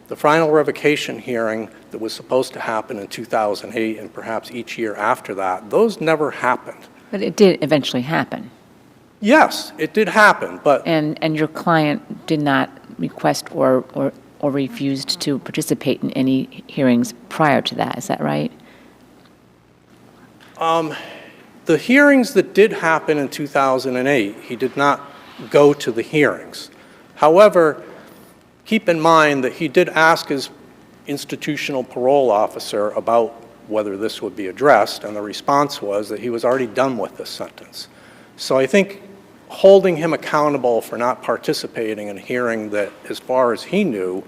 The final revocation hearing that was supposed to happen in 2008 and perhaps each year after that, those never happened. But it did eventually happen. Yes, it did happen, but And your client did not request or or refused to participate in any hearings prior to that. Is that right? The hearings that did happen in 2008, he did not go to the hearings. However, keep in mind that he did ask his institutional parole officer about whether this would be addressed, and the response was that he was already done with this sentence. So I think holding him accountable for not participating in a hearing that, as far as he knew,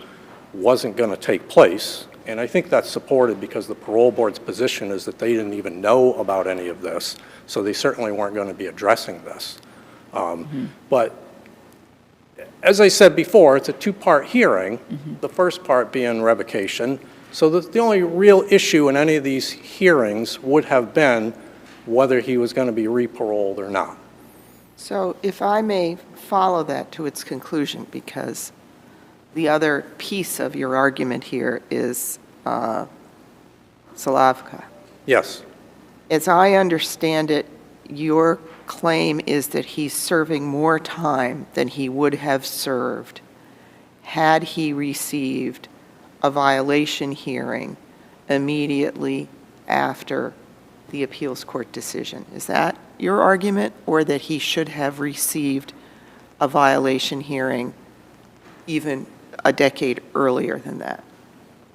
wasn't going to take place, and I think that's supported because the parole board's position is that they didn't even know about any of this, so they certainly weren't going to be addressing this. But as I said before, it's a two-part hearing, the first part being revocation. So the only real issue in any of these hearings would have been whether he was going to be re-paroled or not. So if I may follow that to its conclusion, because the other piece of your argument here is Slavka. Yes. As I understand it, your claim is that he's serving more time than he would have served had he received a violation hearing immediately after the appeals court decision. Is that your argument, or that he should have received a violation hearing even a decade earlier than that,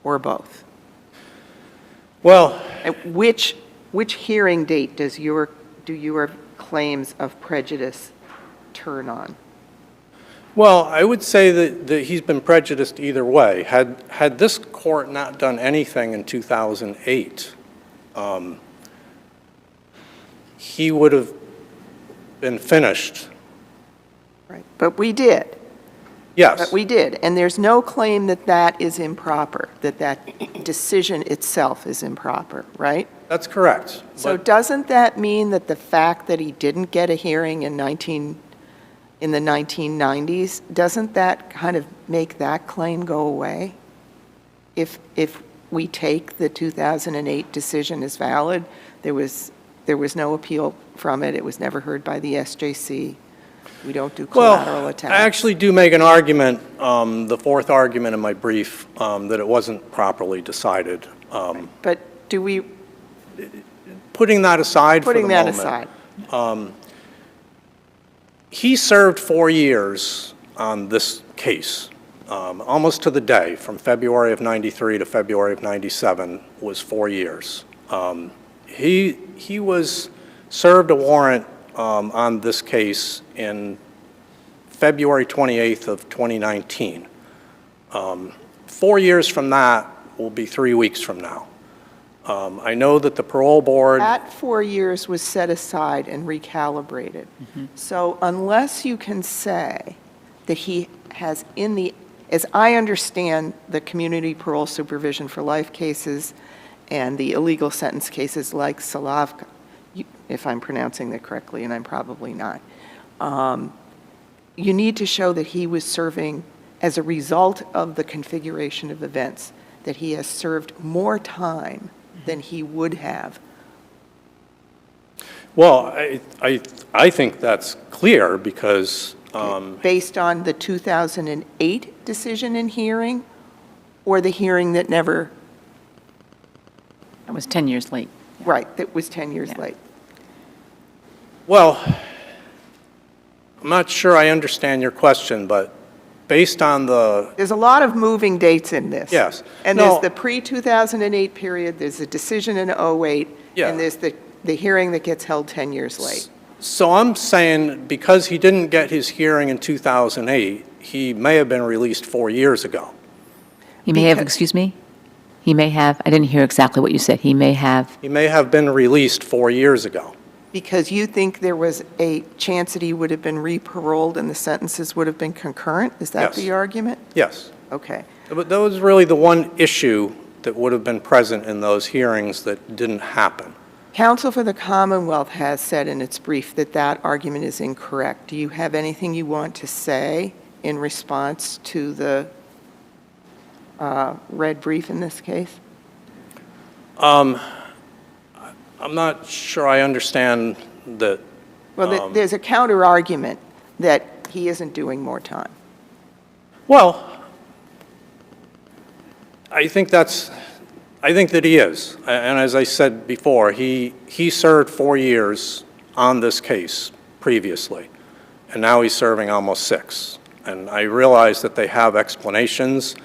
or both? Well, Which hearing date do your claims of prejudice turn on? well, I would say that he's been prejudiced either way. Had this court not done anything in 2008, he would have been finished. Right, but we did. Yes. But we did, and there's no claim that that is improper, that that decision itself is improper, right? That's correct. So But doesn't that mean that the fact that he didn't get a hearing in the 1990s, doesn't that kind of make that claim go away? If we take the 2008 decision as valid, there was no appeal from it, it was never heard by the SJC. We don't do collateral well, attacks. I actually do make an argument, the fourth argument in my brief, that it wasn't properly decided. But do we, Putting that aside for the putting that moment. aside, He served 4 years on this case, almost to the day, from February of 93 to February of 97 was 4 years. He was served a warrant on this case in February 28th of 2019. 4 years from that will be 3 weeks from now. I know that the parole board... that 4 years was set aside and recalibrated. So unless you can say that he has as I understand the community parole supervision for life cases and the illegal sentence cases like Slavka, if I'm pronouncing that correctly, and I'm probably not, you need to show that he was serving, as a result of the configuration of events, that he has served more time than he would have. Well, I think that's clear because... Based on the 2008 decision and hearing, or the hearing that never... That was 10 years late. Right, that was 10 years late. Well, I'm not sure I understand your question, but based on the... There's a lot of moving dates in this. Yes. And No. there's the pre-2008 period, there's the decision in 08, Yeah. and there's the hearing that gets held 10 years late. So I'm saying because he didn't get his hearing in 2008, he may have been released 4 years ago. He may have, Because- excuse me? He may have, I didn't hear exactly what you said. He may have, He may have been released 4 years ago. Because you think there was a chance that he would have been re-paroled and the sentences would have been concurrent? Is that Yes. the argument? Yes. Okay. But that was really the one issue that would have been present in those hearings that didn't happen. Counsel for the Commonwealth has said in its brief that that argument is incorrect. Do you have anything you want to say in response to the red brief in this case? I'm not sure I understand that. Well, there's a counter-argument that he isn't doing more time. Well, I think that he is. And as I said before, he served 4 years on this case previously, and now he's serving almost 6. And I realize that they have explanations,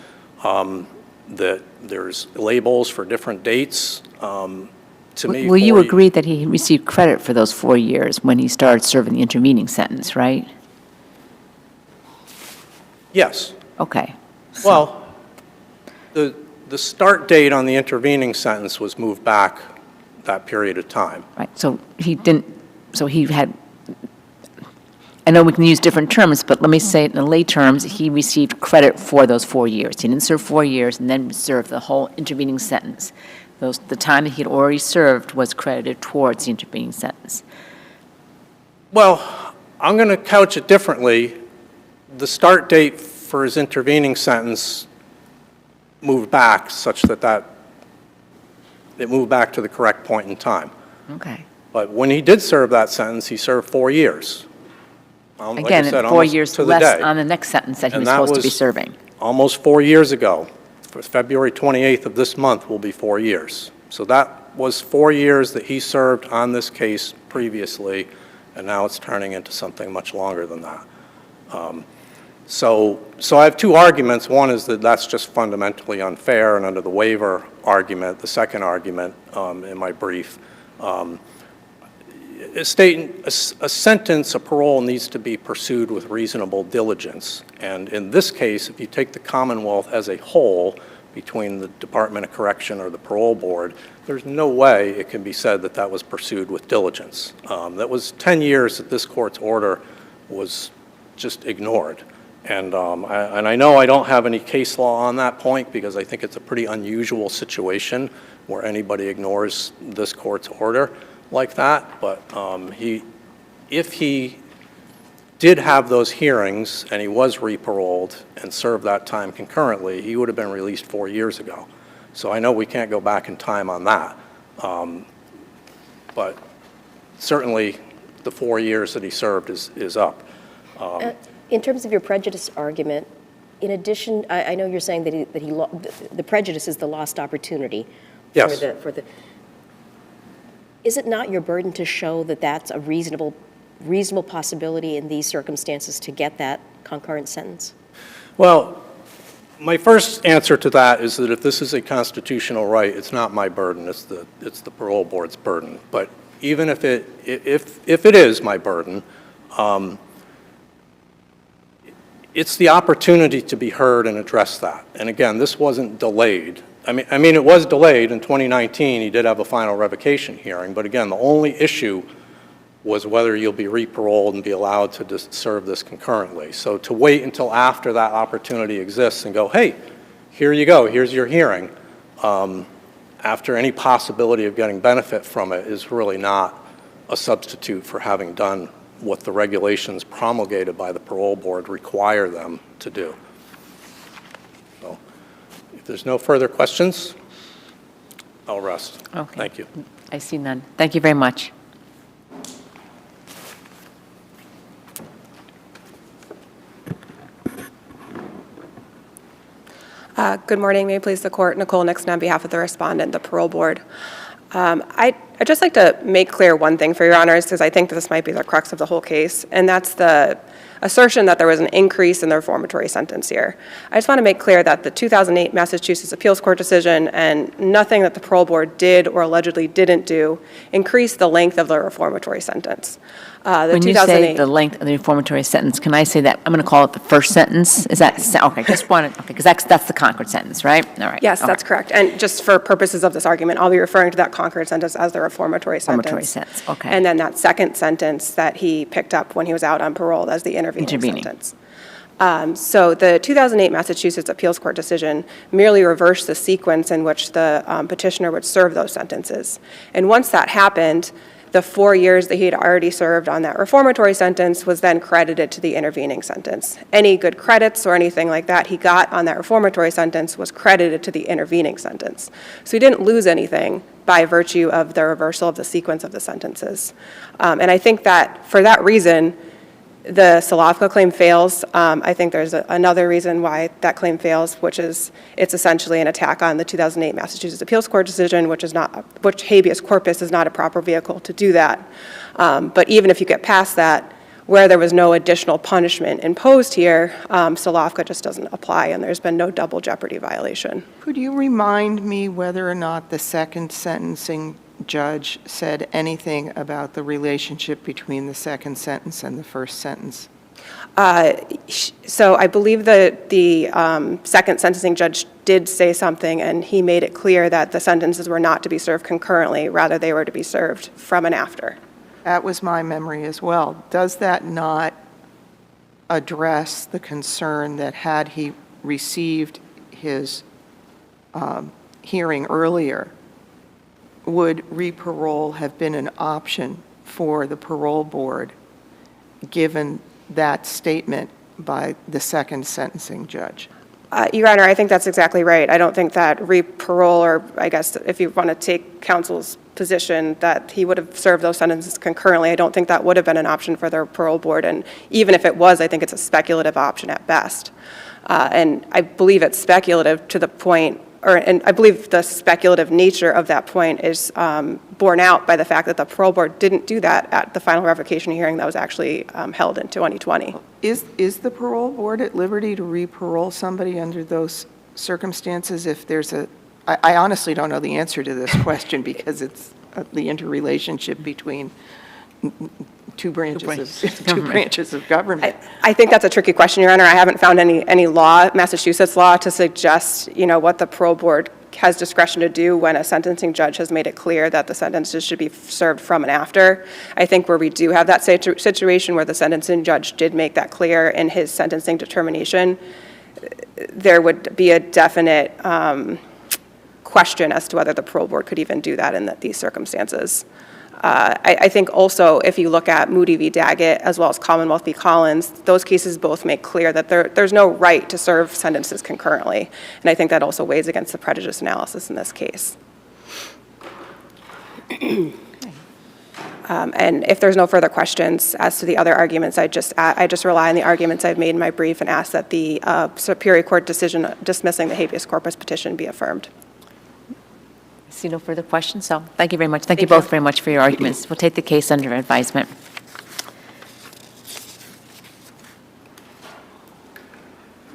that there's labels for different dates. To me, Will you 40 agree that he received credit for those 4 years when he started serving the intervening sentence, right? Yes. Okay. Well, the start date on the intervening sentence was moved back that period of time. Right, so he didn't, so he had, I know we can use different terms, but let me say it in lay terms, he received credit for those 4 years. He didn't serve 4 years and then serve the whole intervening sentence. The time that he had already served was credited towards the intervening sentence. Well, I'm going to couch it differently. The start date for his intervening sentence moved back such that it moved back to the correct point in time. Okay. But when he did serve that sentence, he served 4 years. Like I Again, said, 4 almost years to the less day. on the next sentence that he And was that supposed to be was serving. Almost 4 years ago. For February 28th of this month will be 4 years. So that was 4 years that he served on this case previously, and now it's turning into something much longer than that. So I have two arguments. One is that that's just fundamentally unfair, and under the waiver argument, the second argument in my brief, a sentence, a parole needs to be pursued with reasonable diligence. And in this case, if you take the Commonwealth as a whole, between the Department of Correction or the parole board, there's no way it can be said that that was pursued with diligence. That was 10 years that this court's order was just ignored. And I know I don't have any case law on that point because I think it's a pretty unusual situation where anybody ignores this court's order like that. But if he did have those hearings and he was re-paroled and served that time concurrently, he would have been released 4 years ago. So I know we can't go back in time on that. But certainly the 4 years that he served is up. In terms of your prejudice argument, in addition, I know you're saying that the prejudice is the lost opportunity. Yes. Is it not your burden to show that that's a reasonable possibility in these circumstances to get that concurrent sentence? Well, my first answer to that is that if this is a constitutional right, it's not my burden, it's the parole board's burden. But even if it is my burden, it's the opportunity to be heard and address that. And again, this wasn't delayed. I mean, it was delayed in 2019. He did have a final revocation hearing. But again, the only issue was whether you'll be re-paroled and be allowed to serve this concurrently. So to wait until after that opportunity exists and go, hey, here you go, here's your hearing, after any possibility of getting benefit from it is really not a substitute for having done what the regulations promulgated by the parole board require them to do. So if there's no further questions, I'll rest. Okay. Thank you. I see none. Thank you very much. Good morning. May it please the court. Nicole Nixon on behalf of the respondent, the parole board. I'd just like to make clear one thing for your honors, because I think this might be the crux of the whole case, and that's the assertion that there was an increase in the reformatory sentence here. I just want to make clear that the 2008 Massachusetts Appeals Court decision and nothing that the parole board did or allegedly didn't do increased the length of the reformatory sentence. When you say the length of the reformatory sentence, can I say that, I'm going to call it the first sentence? Is that, okay, just wanted, okay, because that's the Concord sentence, right? All right. Yes, okay. that's correct. And just for purposes of this argument, I'll be referring to that Concord sentence as the reformatory sentence. Reformatory sentence, okay. And then that second sentence that he picked up when he was out on parole as the intervening sentence. So the 2008 Massachusetts Appeals Court decision merely reversed the sequence in which the petitioner would serve those sentences. And once that happened, the 4 years that he had already served on that reformatory sentence was then credited to the intervening sentence. Any good credits or anything like that he got on that reformatory sentence was credited to the intervening sentence. So he didn't lose anything by virtue of the reversal of the sequence of the sentences. And I think that for that reason, The Solovka claim fails. I think there's another reason why that claim fails, which is it's essentially an attack on the 2008 Massachusetts Appeals Court decision, which habeas corpus is not a proper vehicle to do that. But even if you get past that, where there was no additional punishment imposed here, Solovka just doesn't apply, and there's been no double jeopardy violation. Could you remind me whether or not the second sentencing judge said anything about the relationship between the second sentence and the first sentence? So I believe that the second sentencing judge did say something, and he made it clear that the sentences were not to be served concurrently, rather they were to be served from and after. That was my memory as well. Does that not address the concern that had he received his hearing earlier, would reparole have been an option for the parole board, given that statement by the second sentencing judge? Your Honor, I think that's exactly right. I don't think that reparole, or I guess if you want to take counsel's position that he would have served those sentences concurrently, I don't think that would have been an option for the parole board. And even if it was, I think it's a speculative option at best. And I believe it's speculative to the point, and I believe the speculative nature of that point is borne out by the fact that the parole board didn't do that at the final revocation hearing that was actually held in 2020. Is the parole board at liberty to reparole somebody under those circumstances if there's I honestly don't know the answer to this question because it's the interrelationship between two branches of government. I think that's a tricky question, Your Honor. I haven't found any law, Massachusetts law, to suggest, what the parole board has discretion to do when a sentencing judge has made it clear that the sentences should be served from and after. I think where we do have that situation where the sentencing judge did make that clear in his sentencing determination, there would be a definite question as to whether the parole board could even do that in these circumstances. I think also if you look at Moody v. Daggett as well as Commonwealth v. Collins, those cases both make clear that there's no right to serve sentences concurrently. And I think that also weighs against the prejudice analysis in this case. And if there's no further questions as to the other arguments, I just rely on the arguments I've made in my brief and ask that the Superior Court decision dismissing the habeas corpus petition be affirmed. I see no further questions, so thank you very much. Thank you both very much for your arguments. We'll take the case under advisement.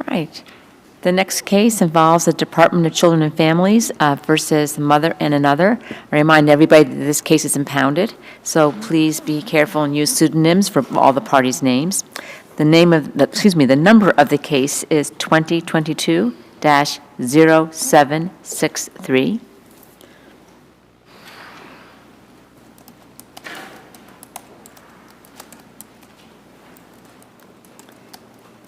All right. The next case involves the Department of Children and Families versus Mother and Another. I remind everybody that this case is impounded, so please be careful and use pseudonyms for all the parties' names. The number of the case is 2022-0763.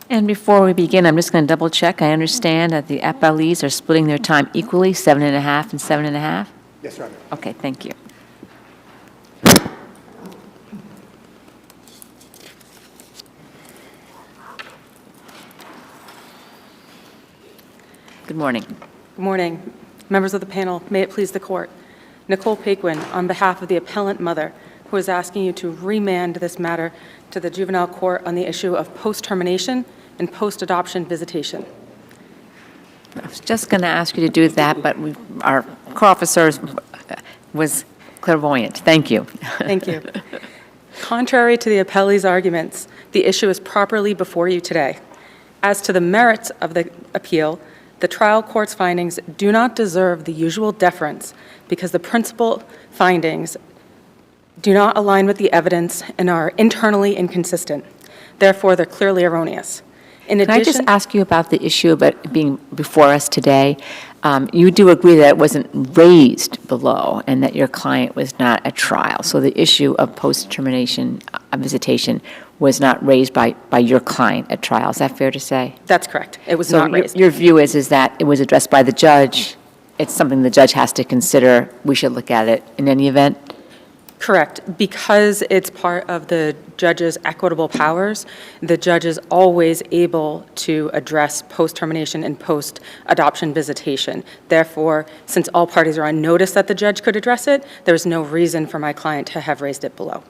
And before we begin, I'm just going to double check. I understand that the appellees are splitting their time equally, 7.5 and 7.5? Yes, Your Honor. Okay, thank you. Good morning. Good morning. Members of the panel, may it please the court. Nicole Paquin, on behalf of the appellant mother, who is asking you to remand this matter to the juvenile court on the issue of post-termination and post-adoption visitation. I was just going to ask you to do that, but our co-officer was clairvoyant. Thank you. Thank you. Contrary to the appellee's arguments, the issue is properly before you today. As to the merits of the appeal, the trial court's findings do not deserve the usual deference because the principal findings do not align with the evidence and are internally inconsistent. Therefore, they're clearly erroneous. In addition, Can I just ask you about the issue of it being before us today? You do agree that it wasn't raised below and that your client was not at trial. So the issue of post-termination visitation was not raised by your client at trial. Is that fair to say? That's correct. It was So not raised. your view is that it was addressed by the judge. It's something the judge has to consider. We should look at it in any event? Correct. Because it's part of the judge's equitable powers, the judge is always able to address post-termination and post-adoption visitation. Therefore, since all parties are on notice that the judge could address it, there's no reason for my client to have raised it below.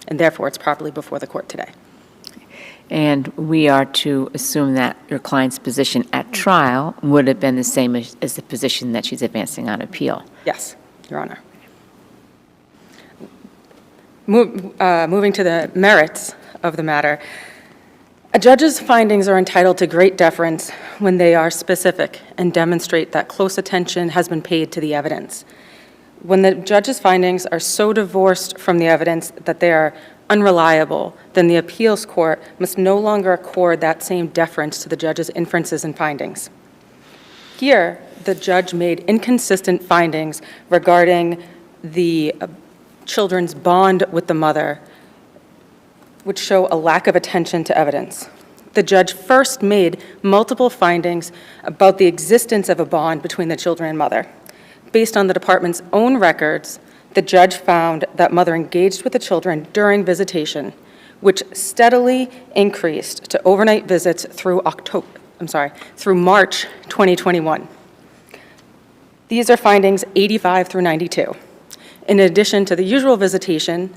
And therefore, it's properly before the court today. And we are to assume that your client's position at trial would have been the same as the position that she's advancing on appeal. Yes, Your Honor. Moving to the merits of the matter, a judge's findings are entitled to great deference when they are specific and demonstrate that close attention has been paid to the evidence. When the judge's findings are so divorced from the evidence that they are unreliable, then the appeals court must no longer accord that same deference to the judge's inferences and findings. Here, the judge made inconsistent findings regarding the children's bond with the mother, which show a lack of attention to evidence. The judge first made multiple findings about the existence of a bond between the children and mother. Based on the department's own records, the judge found that mother engaged with the children during visitation, which steadily increased to overnight visits through March 2021. These are findings 85 through 92. In addition to the usual visitation,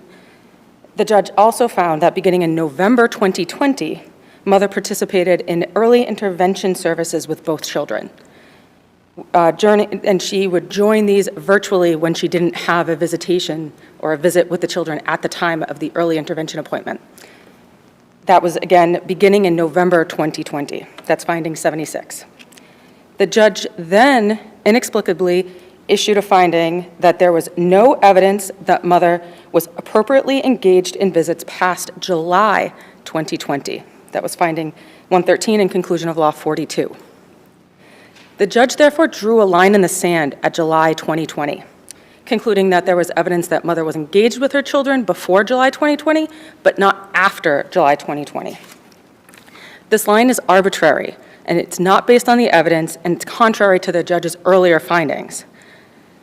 the judge also found that beginning in November 2020, mother participated in early intervention services with both children. And she would join these virtually when she didn't have a visitation or a visit with the children at the time of the early intervention appointment. That was, again, beginning in November 2020. That's finding 76. The judge then inexplicably issued a finding that there was no evidence that mother was appropriately engaged in visits past July 2020. That was finding 113 and conclusion of law 42. The judge therefore drew a line in the sand at July 2020, concluding that there was evidence that mother was engaged with her children before July 2020, but not after July 2020. This line is arbitrary, and it's not based on the evidence, and it's contrary to the judge's earlier findings.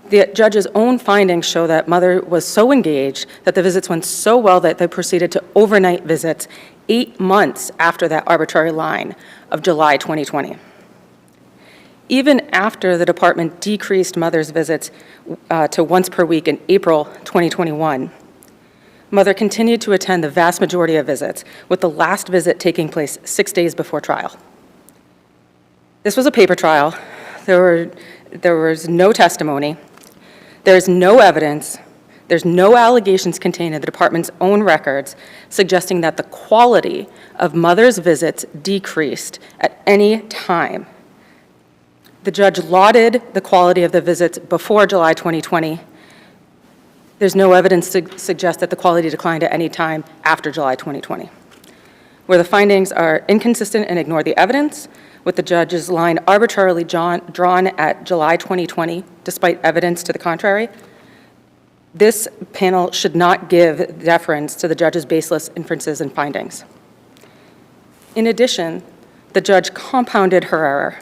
The judge's own findings show that mother was so engaged that the visits went so well that they proceeded to overnight visits 8 months after that arbitrary line of July 2020. Even after the department decreased mother's visits to once per week in April 2021, mother continued to attend the vast majority of visits, with the last visit taking place 6 days before trial. This was a paper trial. There was no testimony. There's no evidence. There's no allegations contained in the department's own records suggesting that the quality of mother's visits decreased at any time. The judge lauded the quality of the visits before July 2020. There's no evidence to suggest that the quality declined at any time after July 2020. Where the findings are inconsistent and ignore the evidence, with the judge's line arbitrarily drawn at July 2020, despite evidence to the contrary, this panel should not give deference to the judge's baseless inferences and findings. In addition, the judge compounded her error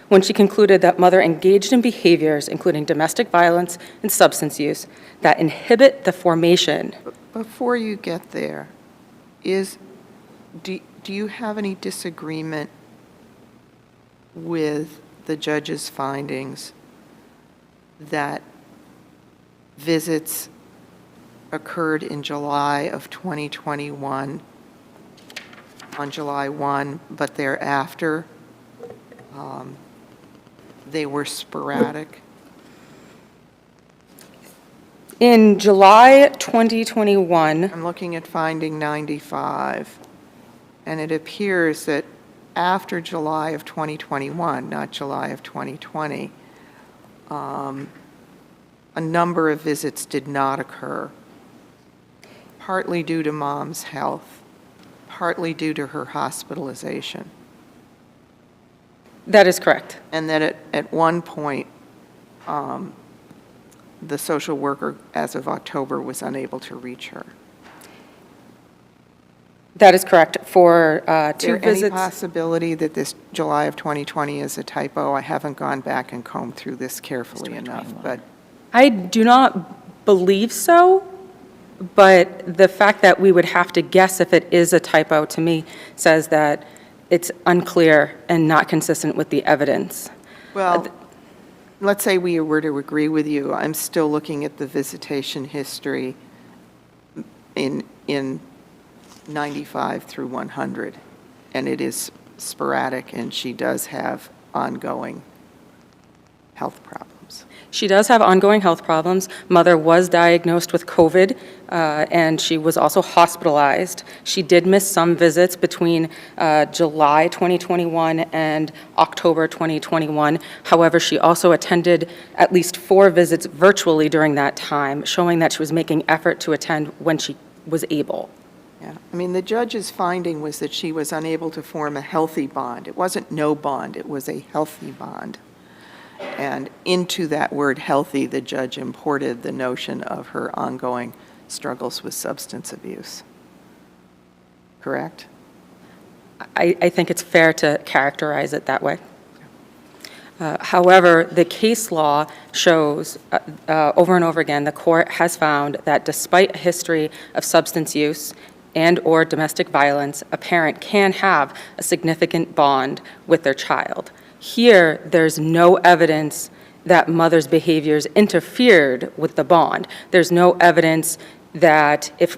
when she concluded that mother engaged in behaviors, including domestic violence and substance use, that inhibit the formation. Before you get there, do you have any disagreement with the judge's findings that visits occurred in July of 2021, on July 1, but thereafter they were sporadic? In July 2021, I'm looking at finding 95, and it appears that after July of 2021, not July of 2020, a number of visits did not occur, partly due to mom's health, partly due to her hospitalization. that is correct. And that at one point, the social worker, as of October, was unable to reach her. That is correct. For Is two there any visits. possibility that this July of 2020 is a typo? I haven't gone back and combed through this carefully enough, but I do not believe so, but the fact that we would have to guess if it is a typo, to me, says that it's unclear and not consistent with the evidence. well, let's say we were to agree with you. I'm still looking at the visitation history in 95 through 100. and it is sporadic, and she does have ongoing health problems. She does have ongoing health problems. Mother was diagnosed with COVID, and she was also hospitalized. She did miss some visits between July 2021 and October 2021. However, she also attended at least 4 visits virtually during that time, showing that she was making effort to attend when she was able. Yeah, I mean, the judge's finding was that she was unable to form a healthy bond. It wasn't no bond, it was a healthy bond. And into that word healthy, the judge imported the notion of her ongoing struggles with substance abuse. Correct? I think it's fair to characterize it that way. However, the case law shows over and over again, the court has found that despite a history of substance use and/or domestic violence, a parent can have a significant bond with their child. Here, there's no evidence that mother's behaviors interfered with the bond. There's no evidence that if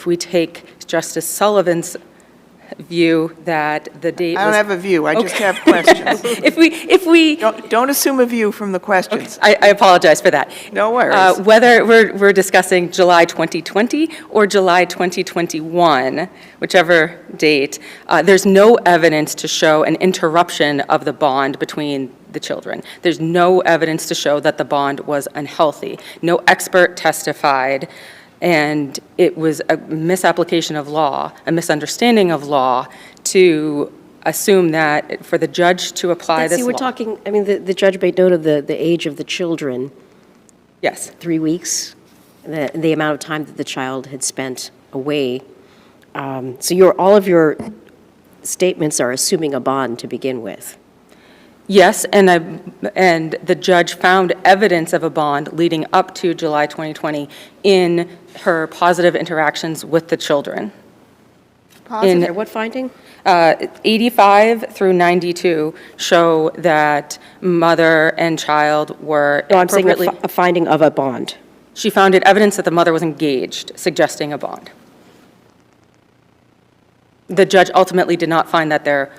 we take Justice Sullivan's view that the date I don't have a view, I just have questions. if we Don't assume a view from the questions. I apologize for that. No worries. Whether we're discussing July 2020 or July 2021, whichever date, there's no evidence to show an interruption of the bond between the children. There's no evidence to show that the bond was unhealthy. No expert testified, and it was a misapplication of law, a misunderstanding of law, to assume that for the judge to apply this See, law. we're talking, I mean, the judge made note of the age of the children, Yes. 3 weeks, the amount of time that the child had spent away. So all of your statements are assuming a bond to begin with. Yes, and the judge found evidence of a bond leading up to July 2020 in her positive interactions with the children. Positive, what finding? 85 through 92 show that mother and child were No, I'm saying appropriately... a finding of a bond. She found it evidence that the mother was engaged, suggesting a bond. The judge ultimately did not find that there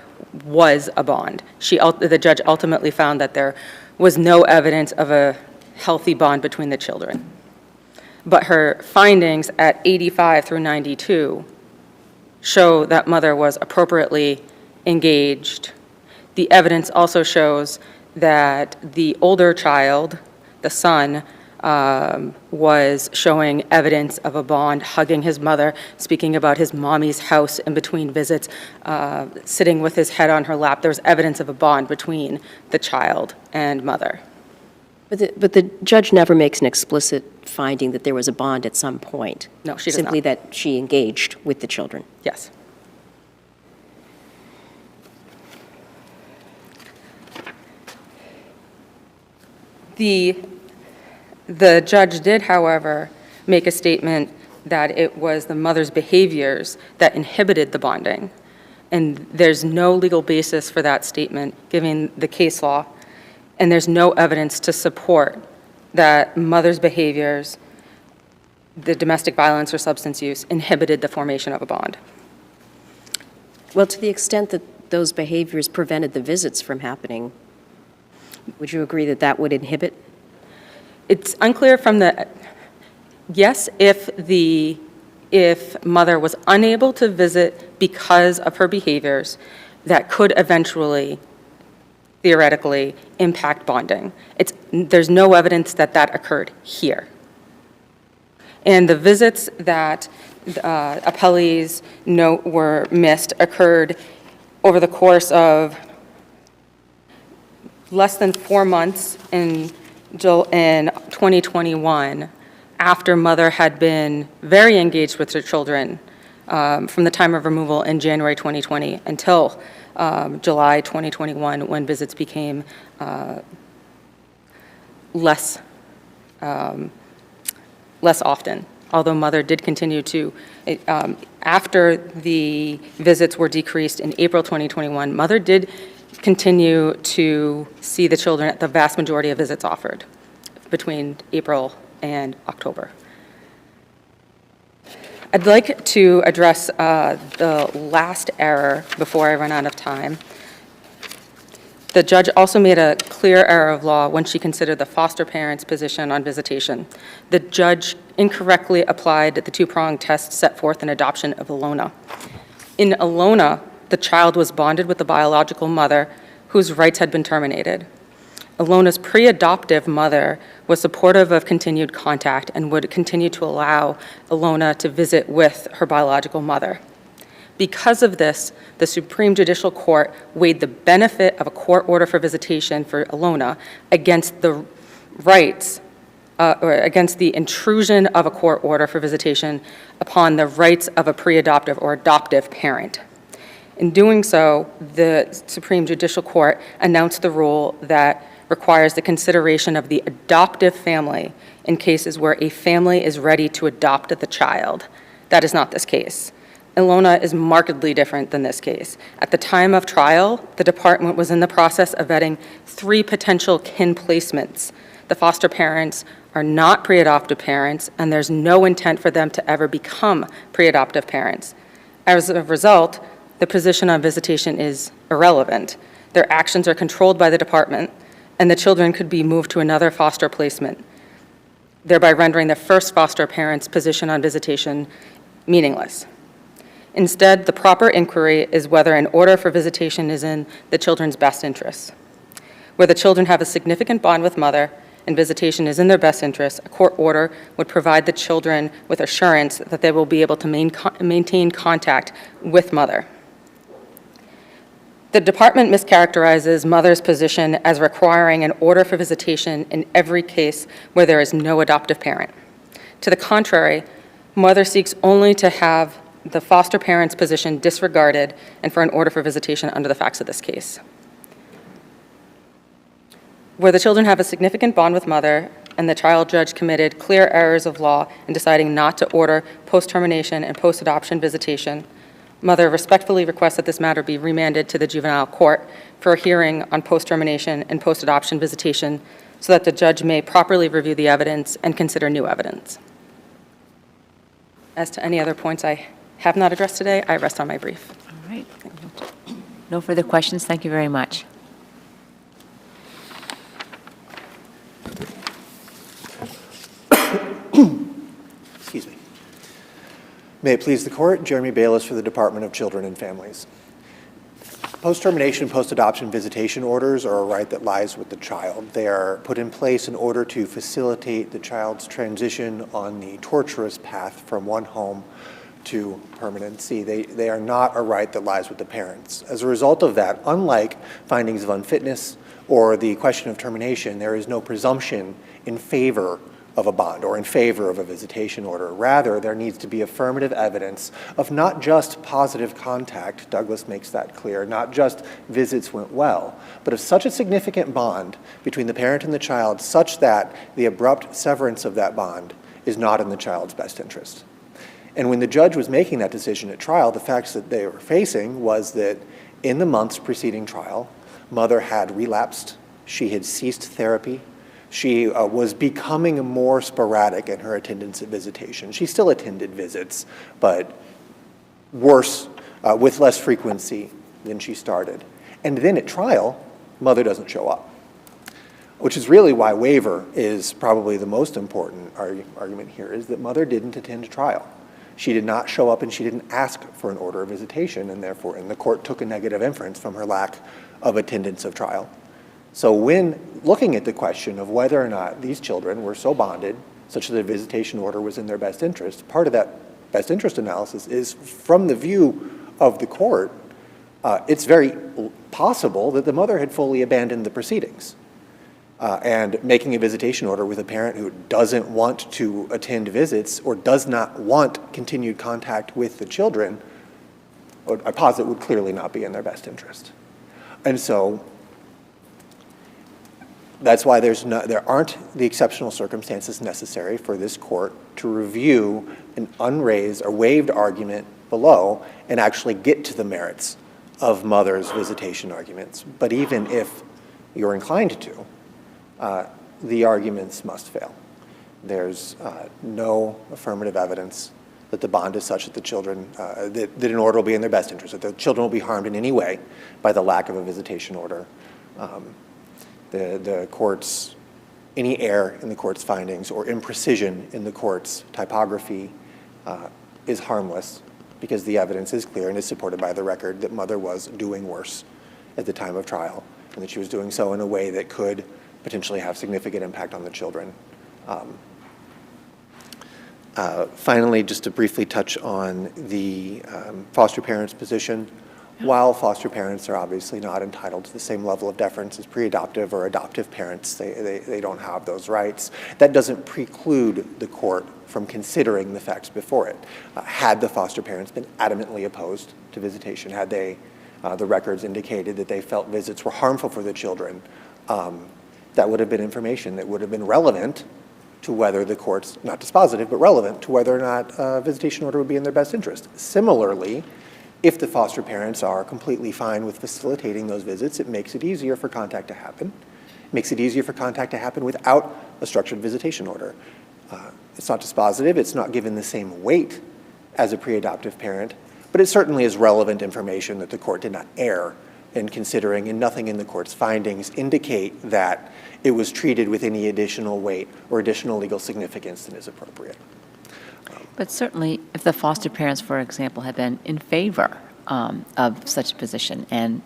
was a bond. The judge ultimately found that there was no evidence of a healthy bond between the children. But her findings at 85 through 92 show that mother was appropriately engaged. The evidence also shows that the older child, the son, was showing evidence of a bond, hugging his mother, speaking about his mommy's house in between visits, sitting with his head on her lap. There was evidence of a bond between the child and mother. But the judge never makes an explicit finding that there was a bond at some point. No, she does Simply not. that she engaged with the children. Yes. The judge did, however, make a statement that it was the mother's behaviors that inhibited the bonding. And there's no legal basis for that statement, given the case law. And there's no evidence to support that mother's behaviors, the domestic violence or substance use, inhibited the formation of a bond. Well, to the extent that those behaviors prevented the visits from happening, would you agree that that would inhibit? It's unclear from the, yes, if mother was unable to visit because of her behaviors, that could eventually, theoretically, impact bonding. There's no evidence that that occurred here. And the visits that appellees note were missed occurred over the course of less than 4 months in 2021, after mother had been very engaged with her children from the time of removal in January 2020 until July 2021, when visits became less often. Although mother did continue to, after the visits were decreased in April 2021, mother did continue to see the children at the vast majority of visits offered between April and October. I'd like to address the last error before I run out of time. The judge also made a clear error of law when she considered the foster parent's position on visitation. The judge incorrectly applied the two-pronged test set forth in adoption of Alona. In Alona, the child was bonded with the biological mother whose rights had been terminated. Alona's pre-adoptive mother was supportive of continued contact and would continue to allow Alona to visit with her biological mother. Because of this, the Supreme Judicial Court weighed the benefit of a court order for visitation for Alona against the rights, or against the intrusion of a court order for visitation upon the rights of a pre-adoptive or adoptive parent. In doing so, the Supreme Judicial Court announced the rule that requires the consideration of the adoptive family in cases where a family is ready to adopt the child. That is not this case. Alona is markedly different than this case. At the time of trial, the department was in the process of vetting 3 potential kin placements. The foster parents are not pre-adoptive parents, and there's no intent for them to ever become pre-adoptive parents. As a result, the position on visitation is irrelevant. Their actions are controlled by the department, and the children could be moved to another foster placement, thereby rendering the first foster parent's position on visitation meaningless. Instead, the proper inquiry is whether an order for visitation is in the children's best interests. Where the children have a significant bond with mother and visitation is in their best interest, a court order would provide the children with assurance that they will be able to maintain contact with mother. The department mischaracterizes mother's position as requiring an order for visitation in every case where there is no adoptive parent. To the contrary, mother seeks only to have the foster parent's position disregarded and for an order for visitation under the facts of this case. Where the children have a significant bond with mother and the child judge committed clear errors of law in deciding not to order post-termination and post-adoption visitation, mother respectfully requests that this matter be remanded to the juvenile court for a hearing on post-termination and post-adoption visitation so that the judge may properly review the evidence and consider new evidence. As to any other points I have not addressed today, I rest on my brief. All right. No further questions. Thank you very much. Excuse me. May it please the Court, Jeremy Bayless for the Department of Children and Families. Post-termination and post-adoption visitation orders are a right that lies with the child. They are put in place in order to facilitate the child's transition on the tortuous path from one home to permanency. They are not a right that lies with the parents. As a result of that, unlike findings of unfitness or the question of termination, there is no presumption in favor of a bond or in favor of a visitation order. Rather, there needs to be affirmative evidence of not just positive contact, Douglas makes that clear, not just visits went well, but of such a significant bond between the parent and the child such that the abrupt severance of that bond is not in the child's best interest. And when the judge was making that decision at trial, the facts that they were facing was that in the months preceding trial, mother had relapsed, she had ceased therapy, she was becoming more sporadic in her attendance at visitation. She still attended visits, but worse, with less frequency than she started. And then at trial, mother doesn't show up, which is really why waiver is probably the most important argument here, is that mother didn't attend trial. She did not show up and she didn't ask for an order of visitation, and therefore, and the court took a negative inference from her lack of attendance of trial. So when looking at the question of whether or not these children were so bonded such that a visitation order was in their best interest, part of that best interest analysis is from the view of the court, it's very possible that the mother had fully abandoned the proceedings. And making a visitation order with a parent who doesn't want to attend visits or does not want continued contact with the children, I posit would clearly not be in their best interest. And so that's why there aren't the exceptional circumstances necessary for this court to review an unraised or waived argument below and actually get to the merits of mother's visitation arguments. But even if you're inclined to, the arguments must fail. There's no affirmative evidence that the bond is such that the children, that an order will be in their best interest, that the children will be harmed in any way by the lack of a visitation order. The court's, any error in the court's findings or imprecision in the court's typography is harmless because the evidence is clear and is supported by the record that mother was doing worse at the time of trial and that she was doing so in a way that could potentially have significant impact on the children. Finally, just to briefly touch on the foster parents' position. While foster parents are obviously not entitled to the same level of deference as pre-adoptive or adoptive parents, they don't have those rights, that doesn't preclude the court from considering the facts before it. Had the foster parents been adamantly opposed to visitation, had they, the records indicated that they felt visits were harmful for the children, that would have been information that would have been relevant to whether the court's, not dispositive, but relevant to whether or not a visitation order would be in their best interest. Similarly, if the foster parents are completely fine with facilitating those visits, it makes it easier for contact to happen. It makes it easier for contact to happen without a structured visitation order. It's not dispositive, it's not given the same weight as a pre-adoptive parent, but it certainly is relevant information that the court did not err in considering, and nothing in the court's findings indicate that it was treated with any additional weight or additional legal significance than is appropriate. But certainly, if the foster parents, for example, had been in favor of such a position, and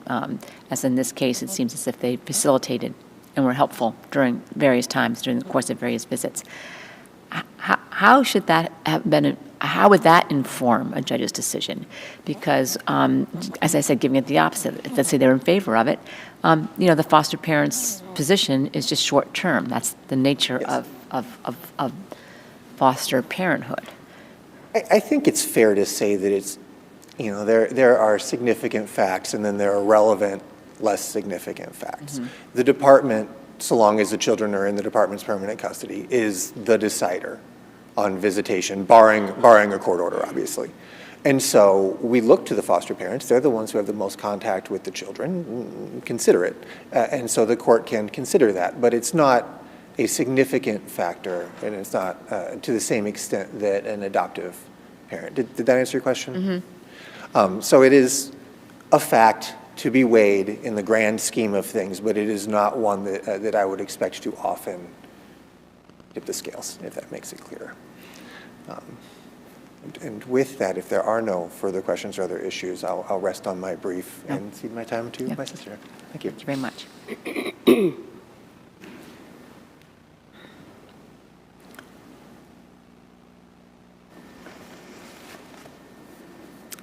as in this case, it seems as if they facilitated and were helpful during various times during the course of various visits, how should that have been? How would that inform a judge's decision? Because, as I said, giving it the opposite, let's say they're in favor of it, the foster parent's position is just short term. That's the nature of foster parenthood. I think it's fair to say that it's, there are significant facts and then there are relevant, less significant facts. Mm-hmm. The department, so long as the children are in the department's permanent custody, is the decider on visitation, barring a court order, obviously. And so we look to the foster parents. They're the ones who have the most contact with the children. Consider it. And so the court can consider that. But it's not a significant factor, and it's not to the same extent that an adoptive parent. Did that answer your question? Mm-hmm. So it is a fact to be weighed in the grand scheme of things, but it is not one that I would expect to often tip the scales, if that makes it clearer. And with that, if there are no further questions or other issues, I'll rest on my brief and cede my time to my sister. Thank you. Thank you very much.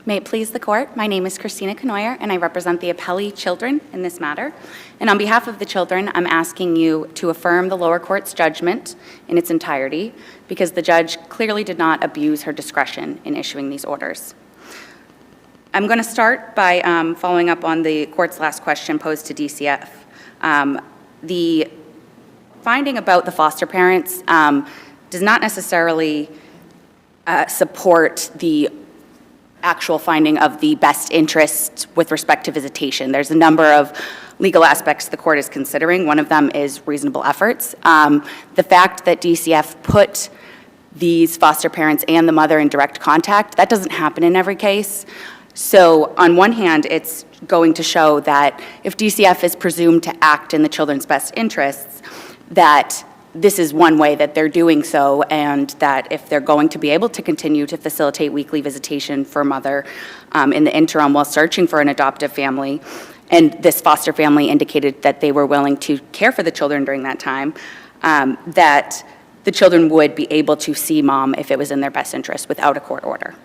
May it please the court, my name is Christina Canoyer, and I represent the appellee children in this matter. And on behalf of the children, I'm asking you to affirm the lower court's judgment in its entirety because the judge clearly did not abuse her discretion in issuing these orders. I'm going to start by following up on the court's last question posed to DCF. The finding about the foster parents does not necessarily support the actual finding of the best interest with respect to visitation. There's a number of legal aspects the court is considering. One of them is reasonable efforts. The fact that DCF put these foster parents and the mother in direct contact, that doesn't happen in every case. So on one hand, it's going to show that if DCF is presumed to act in the children's best interests, that this is one way that they're doing so, and that if they're going to be able to continue to facilitate weekly visitation for mother in the interim while searching for an adoptive family, and this foster family indicated that they were willing to care for the children during that time, that the children would be able to see mom if it was in their best interest without a court order.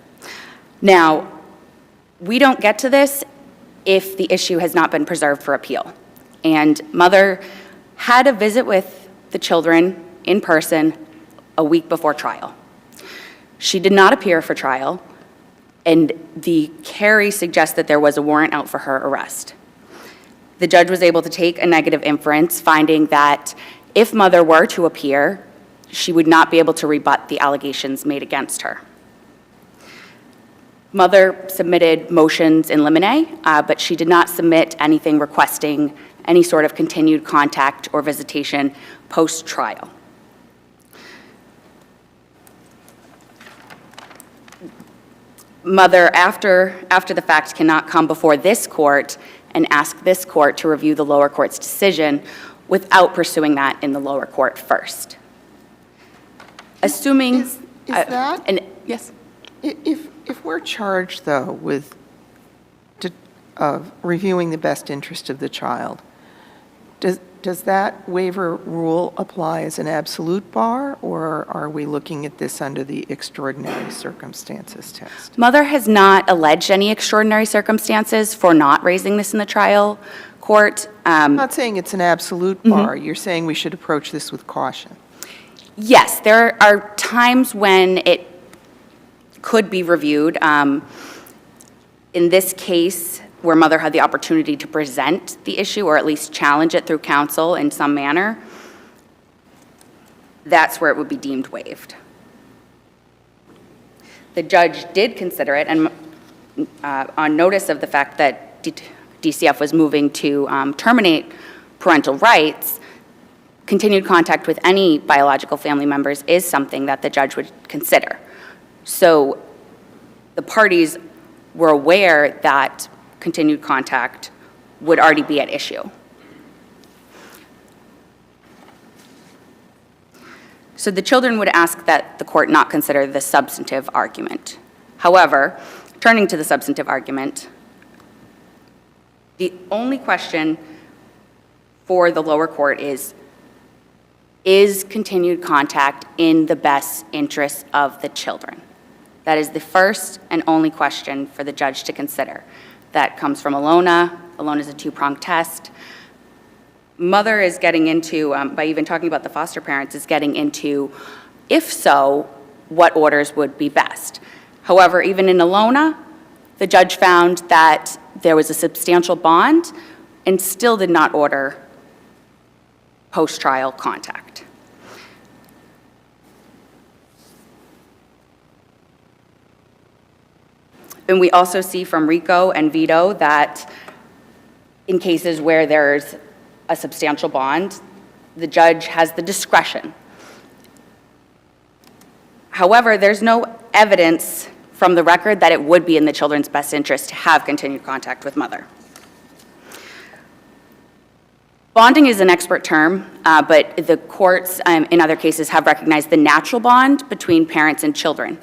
Now, we don't get to this if the issue has not been preserved for appeal. And mother had a visit with the children in person a week before trial. She did not appear for trial, and the carry suggests that there was a warrant out for her arrest. The judge was able to take a negative inference, finding that if mother were to appear, she would not be able to rebut the allegations made against her. Mother submitted motions in limine, but she did not submit anything requesting any sort of continued contact or visitation post-trial. Mother, after the fact, cannot come before this court and ask this court to review the lower court's decision without pursuing that in the lower court first. Assuming... Is that? Yes. If we're charged, though, with reviewing the best interest of the child, does that waiver rule apply as an absolute bar, or are we looking at this under the extraordinary circumstances test? Mother has not alleged any extraordinary circumstances for not raising this in the trial court. I'm not saying it's an absolute bar. You're saying we should approach this with caution. Yes, there are times when it could be reviewed. In this case, where Mother had the opportunity to present the issue or at least challenge it through counsel in some manner, that's where it would be deemed waived. The judge did consider it, and on notice of the fact that DCF was moving to terminate parental rights, continued contact with any biological family members is something that the judge would consider. So the parties were aware that continued contact would already be at issue. So the children would ask that the court not consider the substantive argument. However, turning to the substantive argument, the only question for the lower court is continued contact in the best interests of the children? That is the first and only question for the judge to consider. That comes from Alona. Alona is a two-pronged test. Mother is getting into, by even talking about the foster parents, is getting into, if so, what orders would be best. However, even in Alona, the judge found that there was a substantial bond and still did not order post-trial contact. And we also see from Rico and Vito that in cases where there's a substantial bond, the judge has the discretion. However, there's no evidence from the record that it would be in the children's best interest to have continued contact with Mother. Bonding is an expert term, but the courts in other cases have recognized the natural bond between parents and children.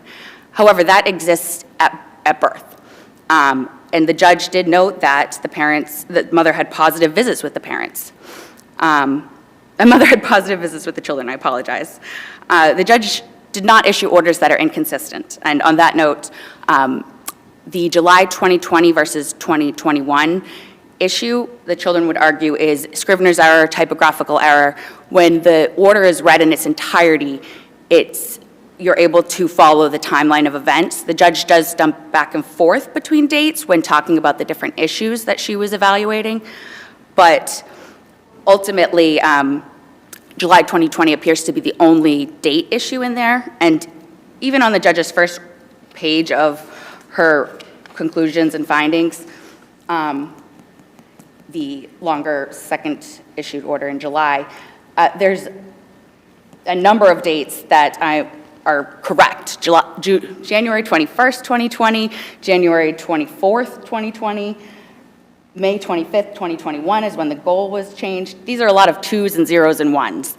However, that exists at birth. And the judge did note that that Mother had positive visits with the parents. And Mother had positive visits with the children, I apologize. The judge did not issue orders that are inconsistent. And on that note, the July 2020 versus 2021 issue, the children would argue, is Scrivener's error, typographical error. When the order is read in its entirety, you're able to follow the timeline of events. The judge does jump back and forth between dates when talking about the different issues that she was evaluating. But ultimately, July 2020 appears to be the only date issue in there. And even on the judge's first page of her conclusions and findings, the longer second issued order in July, there's a number of dates that are correct. January 21st, 2020, January 24th, 2020, May 25th, 2021 is when the goal was changed. These are a lot of 2s and 0s and 1s.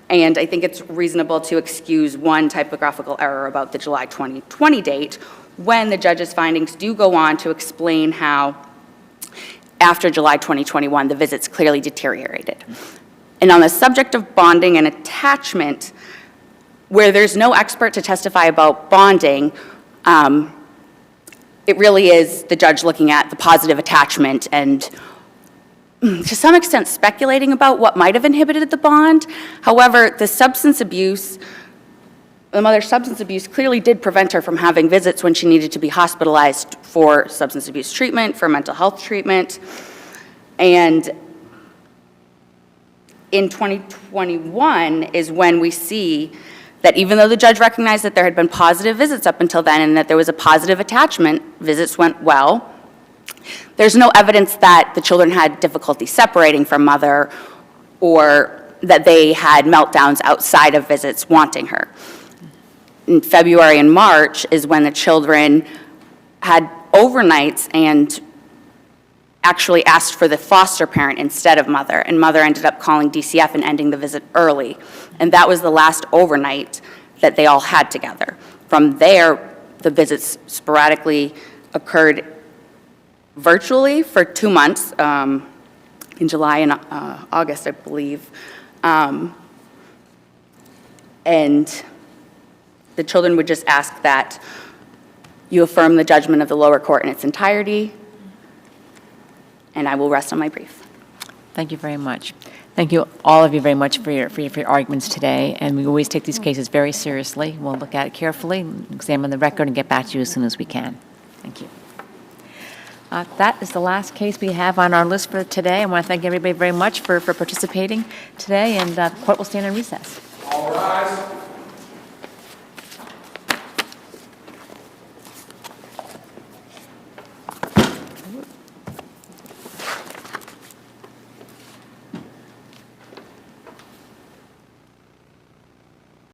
And I think it's reasonable to excuse one typographical error about the July 2020 date when the judge's findings do go on to explain how after July 2021, the visits clearly deteriorated. And on the subject of bonding and attachment, where there's no expert to testify about bonding, it really is the judge looking at the positive attachment and to some extent speculating about what might have inhibited the bond. However, the mother's substance abuse clearly did prevent her from having visits when she needed to be hospitalized for substance abuse treatment, for mental health treatment. And in 2021 is when we see that even though the judge recognized that there had been positive visits up until then and that there was a positive attachment, visits went well, there's no evidence that the children had difficulty separating from Mother or that they had meltdowns outside of visits wanting her. In February and March is when the children had overnights and actually asked for the foster parent instead of mother, and mother ended up calling DCF and ending the visit early. And that was the last overnight that they all had together. From there, the visits sporadically occurred virtually for 2 months, in July and August, I believe. And the children would just ask that you affirm the judgment of the lower court in its entirety, and I will rest on my brief. Thank you very much. Thank you, all of you, very much for your arguments today, and we always take these cases very seriously. We'll look at it carefully, examine the record, and get back to you as soon as we can. Thank you. That is the last case we have on our list for today. I want to thank everybody very much for participating today, and the court will stand in recess. All rise.